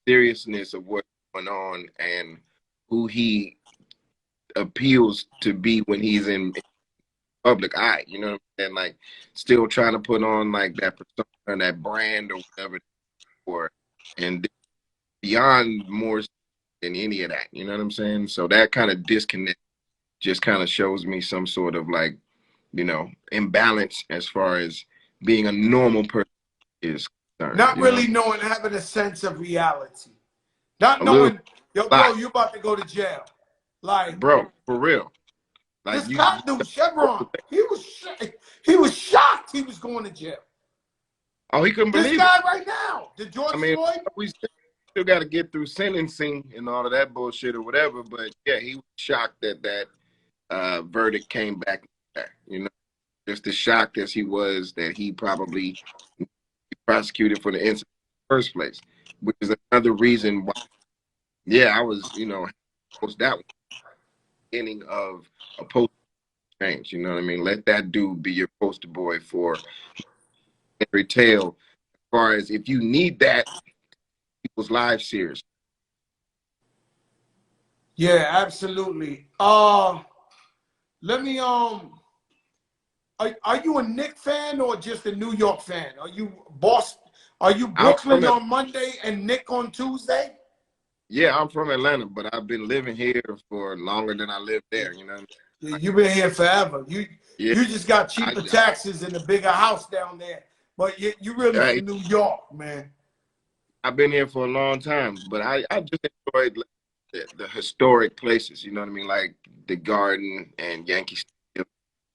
seriousness of what's going on and who he appeals to be when he's in public eye. You know what I'm saying? Like, still trying to put on like that persona, that brand, or whatever, or and beyond more than any of that. You know what I'm saying? So that kind of disconnect just kind of shows me some sort of like, imbalance as far as being a normal person is concerned. Not really knowing, having a sense of reality. Not A little knowing, yo, bro, lot, you about to go to jail. Like, bro, for real. Like this you cop dude, Chevron, he was shocked he was going to jail. oh, he couldn't This believe guy it. right now, the George I mean, Floyd. we still got to get through sentencing and all of that bullshit or whatever. But yeah, he was shocked that verdict came back. Just as shocked as he was that he probably prosecuted for the incident in the first place, which is another reason why. Yeah, I was, post that one, beginning of a post change. You know what I mean? Let that dude be your poster boy for every tale. As far as if you need that, people's lives serious. Yeah, absolutely. Let me are you a Knicks fan or just a New York fan? Are you Boston? Are you I'm from Brooklyn on Monday and Knicks on Tuesday? Yeah, I'm from Atlanta, but I've been living here for longer than I lived there. You know. You've been here forever. Yeah, You just got cheaper taxes and a bigger house down there. But you really from New York, man. I've been here for a long time, but I just enjoyed the historic places. You know what I mean, like the Garden and Yankee Stadium,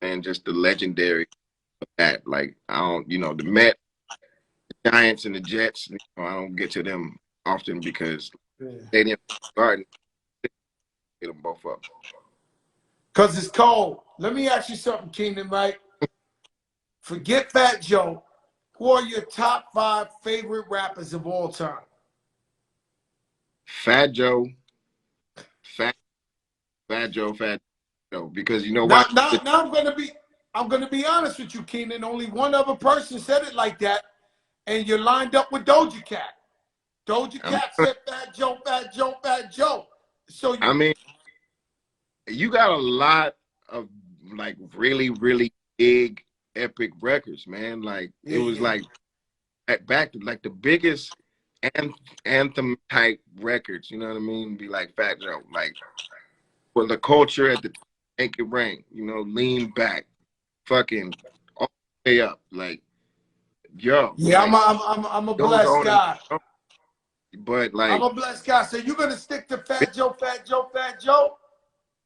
and just the legendary of that. Like I don't, the Met, the Giants, and the Jets. I don't get to them often because Stadium, Garden, get them both up. Cause it's cold. Let me ask you something, Kenan. Right? Forget Fat Joe. Who are your top 5 favorite rappers of all time? Fat Joe, Fat Joe, because you know Now, why? now I'm gonna be honest with you, Kenan. Only one other person said it like that, and you're lined up with Doja Cat. Doja Cat said Fat Joe, Fat Joe, Fat Joe. So I mean, you got a lot of like really, really big epic records, man. Like it was like back to like the biggest anthem type records, you know what I mean? Be like Fat Joe, like for the culture at the Make It Rain, Lean Back, fucking all the way up, like yo. yeah, like, I'm a blessed guy. But like I'm a blessed guy. So you're gonna stick to Fat Joe, Fat Joe, Fat Joe?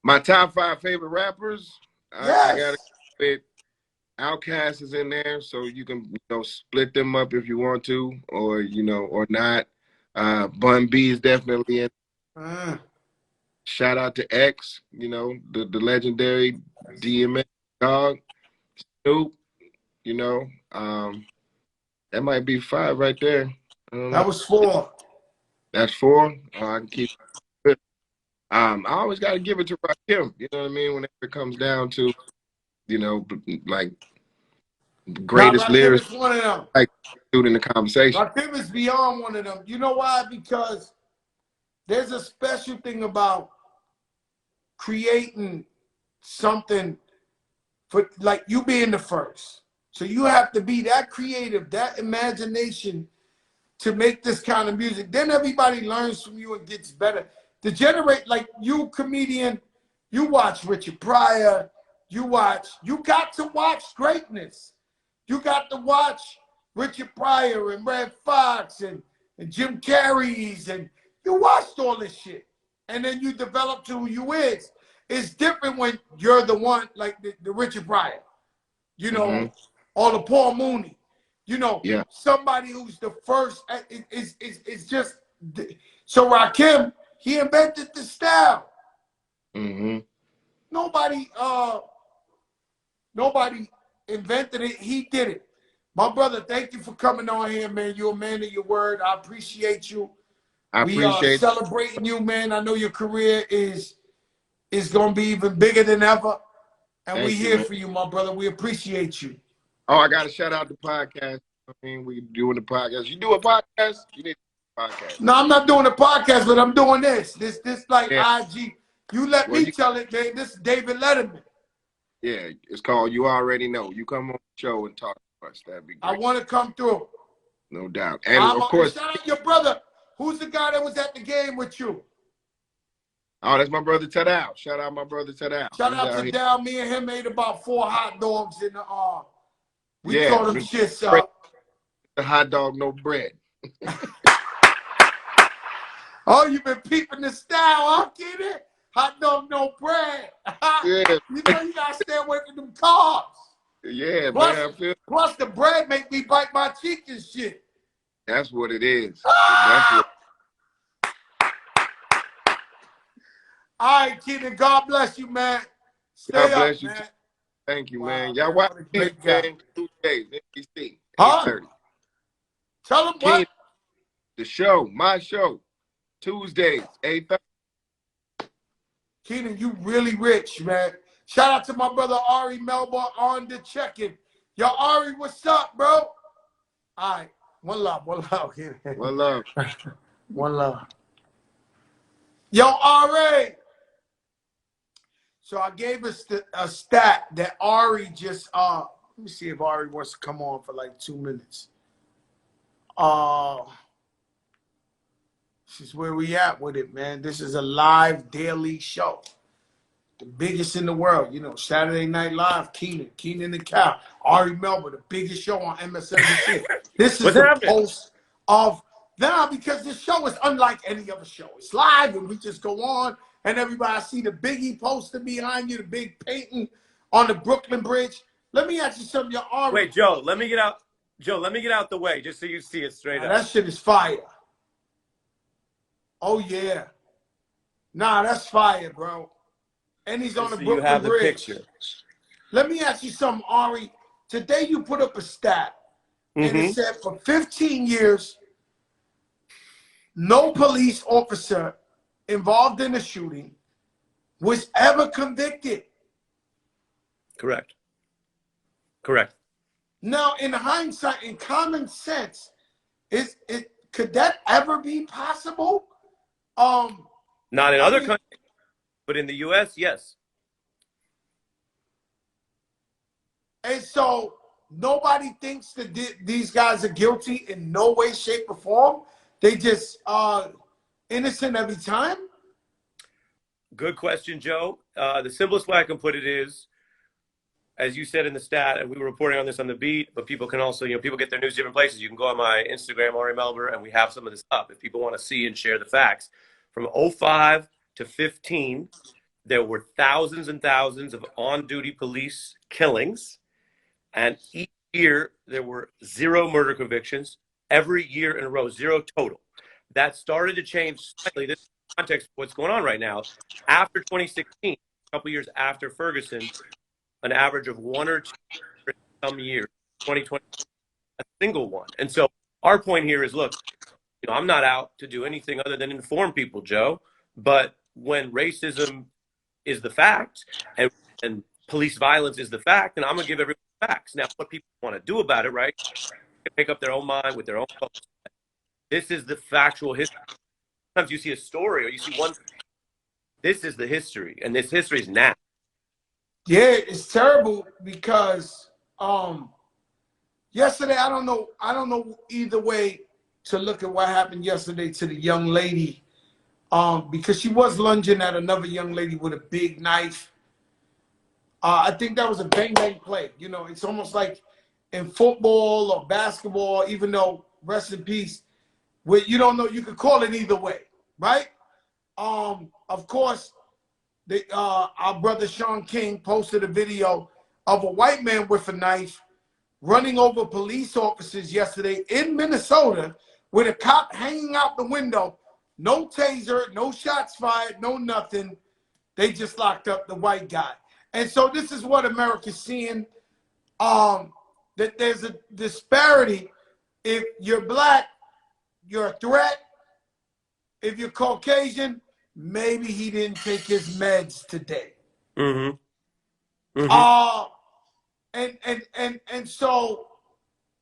my top 5 favorite rappers, I gotta fit. Outkast is in there, so you can split them up if you want to, or or not. Bun B is definitely in. Shout out to X, the legendary DMX dog. Snoop, that might be 5 right there. That was 4. That's 4. I can keep it. I always got to give it to Rakim. You know what I mean? Whenever it comes down to, like greatest lyrics. One of them. Like dude in the conversation. Rakim is beyond one of them. You know why? Because there's a special thing about creating something for, like, you being the first. So you have to be that creative, that imagination to make this kind of music. Then everybody learns from you and gets better. To generate, like, you comedian, you watch Richard Pryor, you got to watch greatness. You got to watch Richard Pryor and Red Fox and Jim Carrey's, and you watched all this shit. And then you develop to who you is. It's different when you're the one, like the Richard Pryor, you know, or the Paul Mooney, you know, somebody who's the first. It's just, so Rakim, he invented the style. Nobody invented it. He did it. My brother, thank you for coming on here, man. You're a man of your word. I appreciate you. We are celebrating you, man. I know your career is going to be even bigger than ever. And we're here for you, my brother. We appreciate you. Oh, I got to shout out the podcast. I mean, we doing the podcast. You do a podcast? You need a podcast. No, I'm not doing a podcast, but I'm doing this. This like IG. You let me tell it, man. This is David Letterman. Yeah, it's called You Already Know. You come on the show and talk to us. That'd be great. I want to come through. No doubt. And of course, shout out your brother. Who's the guy that was at the game with you? Oh, that's my brother Tadao. Shout out my brother Tadao. Shout out to Tadao. Me and him ate about 4 hot dogs in the we call them shits up. The hot dog, no bread. Oh, you've been peeping the style, huh, kid? Hot dog, no bread. Yeah. You know you gotta stay away from them carbs. Yeah, plus, man. Plus the bread make me bite my cheek and shit. That's what it is. That's what. All right, Kenan, God bless you, man. Stay God up, bless you. man. Thank you, man. Y'all watch the game Tuesdays, NBC, 8:30. Tell them what? The show, my show, Tuesdays, 8:30. Kenan, you really rich, man. Shout out to my brother Ari Melba on the check-in. Yo, Ari, what's up, bro? All right. One love, Kenan. One love. One love. Yo, Ari. So I gave us a stat that Ari just, let me see if Ari wants to come on for like 2 minutes. This is where we at with it, man. This is a live daily show. The biggest in the world. You know, Saturday Night Live, Kenan the Cow, Ari Melba, the biggest show on MSNBC. This is the post of, because this show is unlike any other show. It's live and we just go on and everybody see the Biggie poster behind you, the big painting on the Brooklyn Bridge. Let me ask you something, your Ari. Wait, Joe, let me get out. Joe, let me get out the way just so you see it straight up. That shit is fire. Oh, yeah. Nah, that's fire, bro. And he's on the Brooklyn you have the Bridge. Picture. Let me ask you something, Ari. Today you put up a stat, and it said for 15 years, no police officer involved in the shooting was ever convicted. Correct. Correct. Now, in hindsight, in common sense, could that ever be possible? Not in other countries, but in the U.S., yes. And so nobody thinks that these guys are guilty in no way, shape, or form. They just innocent every time. Good question, Joe. The simplest way I can put it is, as you said in the stat, and we were reporting on this on the beat, but people can also, people get their news different places. You can go on my Instagram, Ari Melber, and we have some of this up if people want to see and share the facts. From 05 to 15, there were thousands and thousands of on-duty police killings, and each year there were 0 murder convictions. Every year in a row, 0 total. That started to change slightly. This is the context of what's going on right now. After 2016, a couple years after Ferguson, an average of 1 or 2 in some years. 2020, a single one. And so our point here is, look, I'm not out to do anything other than inform people, Joe. But when racism is the fact and police violence is the fact, then I'm going to give everyone facts. Now, what people want to do about it, right? make up their own mind with their own thoughts. This is the factual history. Sometimes you see a story or you see one. This is the history, and this history is now. Yeah, it's terrible because yesterday I don't know either way to look at what happened yesterday to the young lady, because she was lunging at another young lady with a big knife. I think that was a bang bang play. You know, it's almost like in football or basketball, even though rest in peace, where you don't know, you could call it either way, right? Of course, our brother Sean King posted a video of a white man with a knife running over police officers yesterday in Minnesota with a cop hanging out the window. No taser, no shots fired, no nothing. They just locked up the white guy. And so this is what America's seeing, that there's a disparity. If you're black, you're a threat. If you're Caucasian, maybe he didn't take his meds today. Mm-hmm. Mm-hmm. And so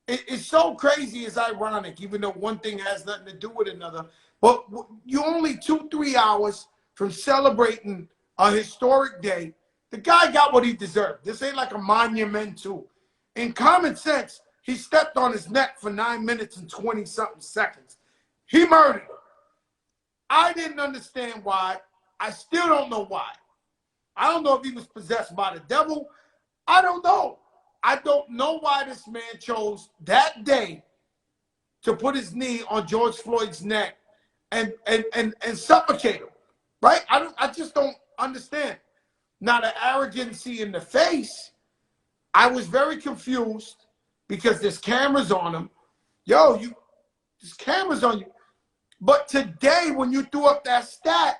it's so crazy. It's ironic, even though one thing has nothing to do with another. But you only 2-3 hours from celebrating a historic day. The guy got what he deserved. This ain't like a monumental. In common sense, he stepped on his neck for 9 minutes and 20-something seconds. He murdered him. I didn't understand why. I still don't know why. I don't know if he was possessed by the devil. I don't know. I don't know why this man chose that day to put his knee on George Floyd's neck and suffocate him. Right? I just don't understand. Now, the arrogancy in the face, I was very confused because there's cameras on him. Yo, there's cameras on you. But today, when you threw up that stat,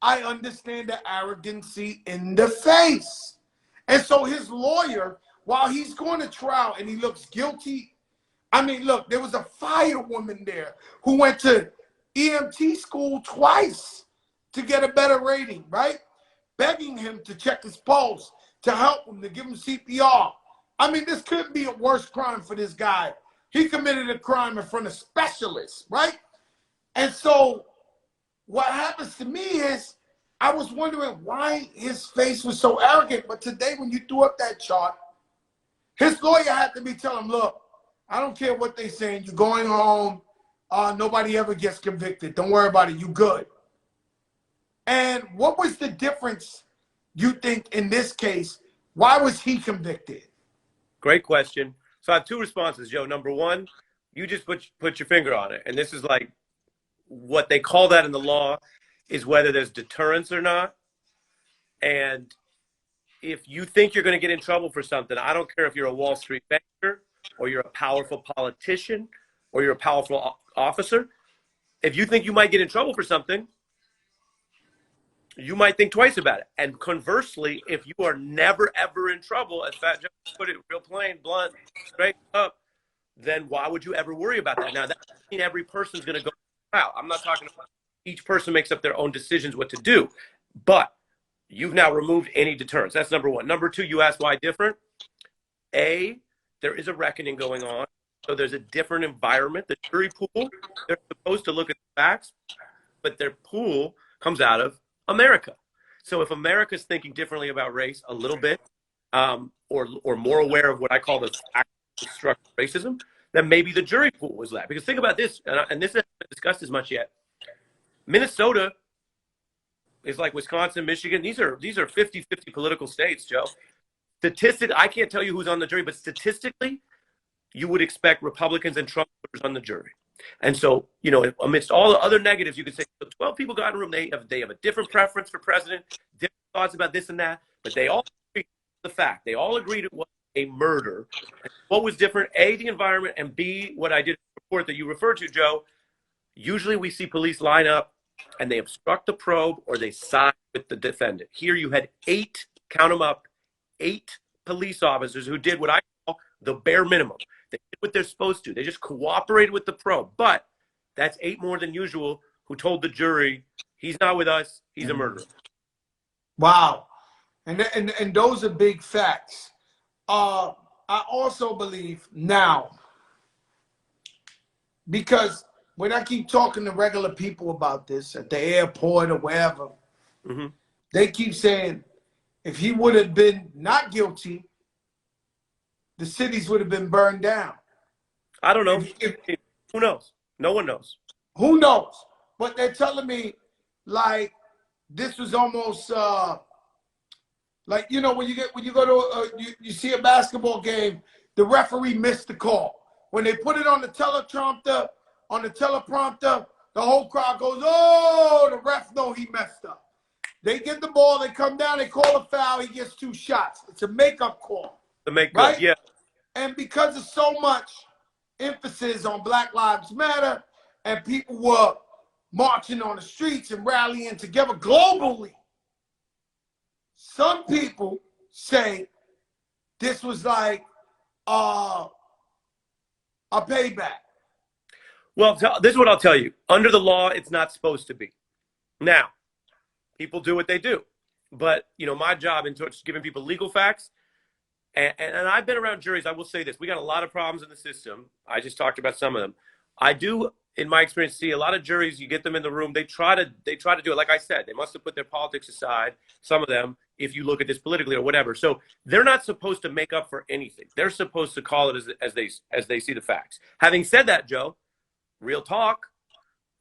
I understand the arrogancy in the face. And so his lawyer, while he's going to trial and he looks guilty, I mean, look, there was a firewoman there who went to EMT school twice to get a better rating, right? Begging him to check his pulse, to help him, to give him CPR. I mean, this couldn't be a worse crime for this guy. He committed a crime in front of specialists, right? And so what happens to me is I was wondering why his face was so arrogant. But today, when you threw up that chart, his lawyer had to be telling him, look, I don't care what they're saying. You're going home. Nobody ever gets convicted. Don't worry about it. You good. And what was the difference, you think, in this case? Why was he convicted? Great question. So I have two responses, Joe. Number one, you just put your finger on it. And this is like what they call that in the law is whether there's deterrence or not. And if you think you're going to get in trouble for something, I don't care if you're a Wall Street banker or you're a powerful politician or you're a powerful officer. If you think you might get in trouble for something, you might think twice about it. And conversely, if you are never, ever in trouble, as Fat Joe put it real plain, blunt, straight up, then why would you ever worry about that? Now, that doesn't mean every person's going to go out. I'm not talking about each person makes up their own decisions what to do. But you've now removed any deterrence. That's number one. Number two, you asked why different. A, there is a reckoning going on. So there's a different environment. The jury pool, they're supposed to look at the facts, but their pool comes out of America. So if America's thinking differently about race a little bit, or more aware of what I call the structural racism, then maybe the jury pool was that. Because think about this, and this hasn't been discussed as much yet. Minnesota is like Wisconsin, Michigan. These are 50-50 political states, Joe. Statistically, I can't tell you who's on the jury, but statistically, you would expect Republicans and Trump voters on the jury. And so, you know, amidst all the other negatives, you could say 12 people got in a room. They have a different preference for president, different thoughts about this and that, but they all agreed the fact. They all agreed it was a murder. What was different? A, the environment, and B, what I did in the report that you referred to, Joe. Usually we see police line up and they obstruct the probe or they side with the defendant. Here you had 8, count them up, 8 police officers who did what I call the bare minimum. They did what they're supposed to. They just cooperated with the probe. But that's 8 more than usual who told the jury, he's not with us, he's a murderer. Wow. And those are big facts. I also believe now, because when I keep talking to regular people about this at the airport or wherever, they keep saying if he would have been not guilty, the cities would have been burned down. I don't know. Who knows? No one knows. Who knows? But they're telling me like this was almost like, you know, when you go to you see a basketball game, the referee missed the call. When they put it on the teleprompter, the whole crowd goes, "Oh, the ref know he messed up." They get the ball, they come down, they call a foul, he gets 2 shots. It's a makeup call. The make right? good, yeah. And because of so much emphasis on Black Lives Matter, and people were marching on the streets and rallying together globally, some people say this was like a payback. Well, this is what I'll tell you. Under the law, it's not supposed to be. Now, people do what they do. But, you know, my job in just giving people legal facts, and I've been around juries, I will say this. We got a lot of problems in the system. I just talked about some of them. I do, in my experience, see a lot of juries, you get them in the room, they try to do it. Like I said, they must have put their politics aside, some of them, if you look at this politically or whatever. So they're not supposed to make up for anything. They're supposed to call it as they see the facts. Having said that, Joe, real talk,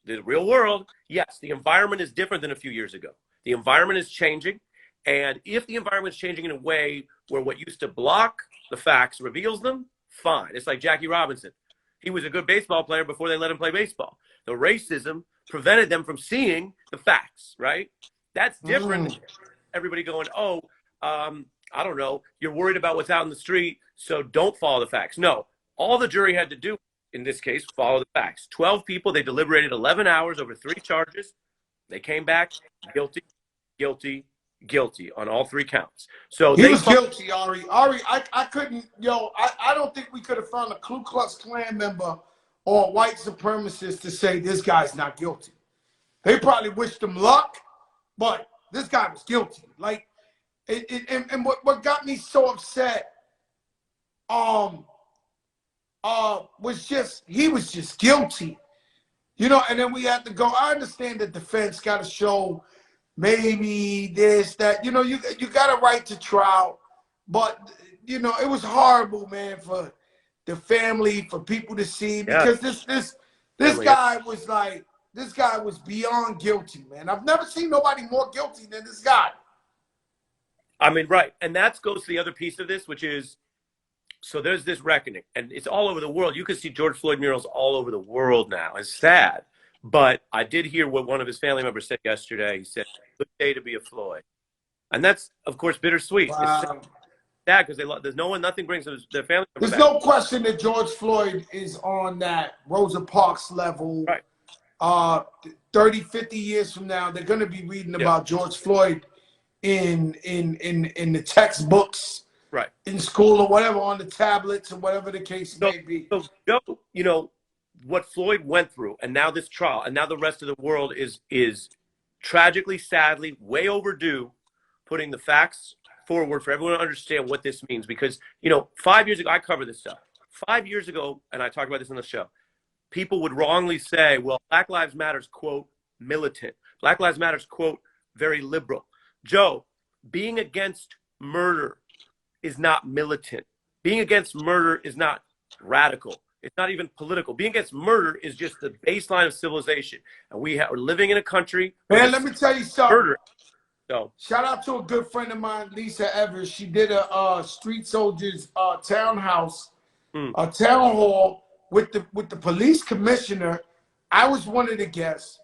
the real world, yes, the environment is different than a few years ago. The environment is changing. And if the environment is changing in a way where what used to block the facts reveals them, fine. It's like Jackie Robinson. He was a good baseball player before they let him play baseball. The racism prevented them from seeing the facts, right? That's different than everybody going, oh, I don't know, you're worried about what's out in the street, so don't follow the facts. No, all the jury had to do, in this case, follow the facts. 12 people, they deliberated 11 hours over 3 charges. They came back guilty, guilty, guilty on all 3 counts. So he was guilty, Ari. I couldn't, I don't think we could have found a Ku Klux Klan member or a white supremacist to say this guy's not guilty. They probably wished him luck, but this guy was guilty. Like, and what got me so upset, was just, he was just guilty. You know, and then we had to go, I understand the defense got to show maybe this, that, you know, you got a right to trial, but, you know, it was horrible, man, for the family, for people to see, because this guy was like, this guy was beyond guilty, man. I've never seen nobody more guilty than this guy. I mean, right. And that goes to the other piece of this, which is, so there's this reckoning, and it's all over the world. You can see George Floyd murals all over the world now. It's sad. But I did hear what one of his family members said yesterday. He said, good day to be a Floyd. And that's, of course, bittersweet. Wow. It's sad because there's nothing brings their family member There's back. no question that George Floyd is on that Rosa Parks level. Right. 30, 50 years from now, they're going to be reading about George Floyd in the textbooks, right, in school or whatever, on the tablets or whatever the case may be. So, you know, what Floyd went through, and now this trial, and now the rest of the world is tragically, sadly, way overdue, putting the facts forward for everyone to understand what this means. Because, you know, 5 years ago, I covered this stuff. 5 years ago, and I talked about this on the show, people would wrongly say, well, Black Lives Matter's, quote, militant. Black Lives Matter's, quote, very liberal. Joe, being against murder is not militant. Being against murder is not radical. It's not even political. Being against murder is just the baseline of civilization. And we're living in a country. Man, let me tell you something. Murder. So, shout out to a good friend of mine, Lisa Evers. She did a Street Soldiers townhouse, a town hall with the police commissioner. I was one of the guests.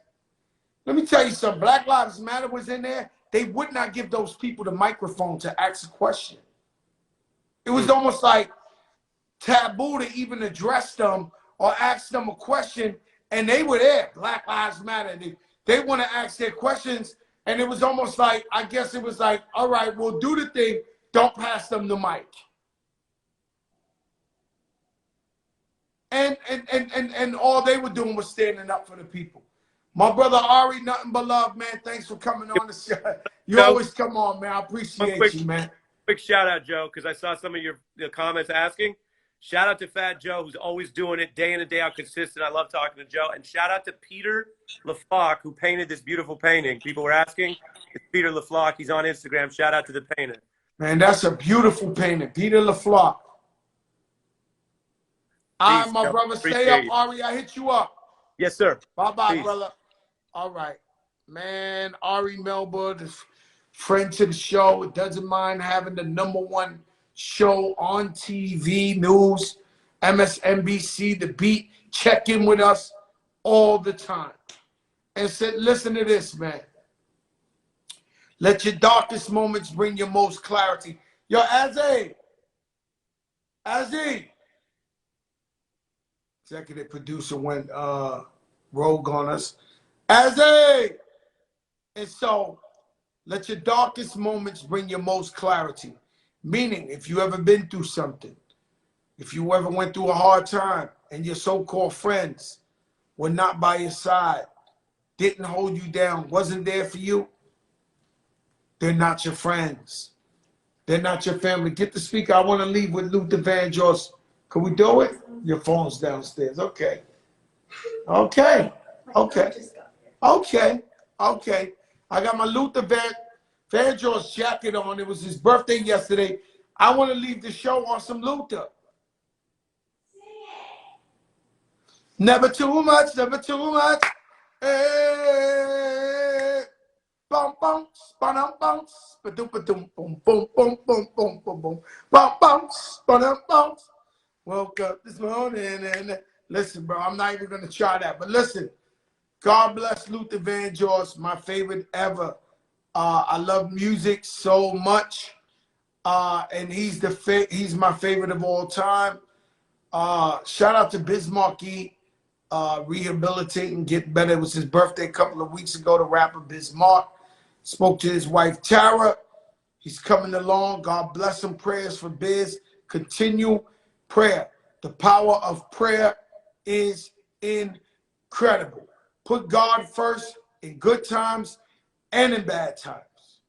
Let me tell you something. Black Lives Matter was in there. They would not give those people the microphone to ask a question. It was almost like taboo to even address them or ask them a question, and they were there. Black Lives Matter. They want to ask their questions, and it was almost like, I guess it was like, all right, we'll do the thing. Don't pass them the mic. And all they were doing was standing up for the people. My brother Ari, nothing but love, man. Thanks for coming on the show. You always come on, man. I appreciate you, man. Quick shout out, Joe, because I saw some of your comments asking. Shout out to Fat Joe, who's always doing it day in and day out, consistent. I love talking to Joe. And shout out to Peter LaFlock, who painted this beautiful painting. People were asking. It's Peter LaFlock. He's on Instagram. Shout out to the painter. Man, that's a beautiful painting. Peter LaFlock. All right, my brother. Stay up, Ari. I hit you up. Yes, sir. Bye-bye, brother. All right. Man, Ari Melba, the friend to the show, doesn't mind having the #1 show on TV news, MSNBC, The Beat. Check in with us all the time. And said, listen to this, man. Let your darkest moments bring your most clarity. Yo, Azzy, executive producer went rogue on us. Azzy! And so, let your darkest moments bring your most clarity. Meaning, if you ever been through something, if you ever went through a hard time and your so-called friends were not by your side, didn't hold you down, wasn't there for you, they're not your friends. They're not your family. Get the speaker. I want to leave with Luther Vandross. Can we do it? Your phone's downstairs. Okay. Okay. Okay. Okay. Okay. I got my Luther Vandross jacket on. It was his birthday yesterday. I want to leave the show on some Luther. Never too much, never too much. Hey. Bum bum, ba-dum bum, ba-dum ba-dum, boom, boom, boom, boom, boom, boom, boom, bum bum, ba-dum bum. Woke up this morning and listen, bro, I'm not even gonna try that, but listen. God bless Luther Vandross, my favorite ever. I love music so much, and he's my favorite of all time. Shout out to Bismarcky. Rehabilitating, get better. It was his birthday a couple of weeks ago, the rapper Bismarck. Spoke to his wife, Tara. He's coming along. God bless him. Prayers for Biz. Continue prayer. The power of prayer is incredible. Put God first in good times and in bad times.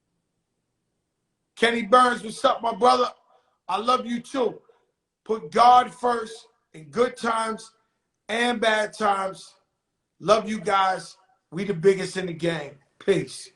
Kenny Burns, what's up, my brother? I love you too. Put God first in good times and bad times. Love you guys. We the biggest in the game. Peace.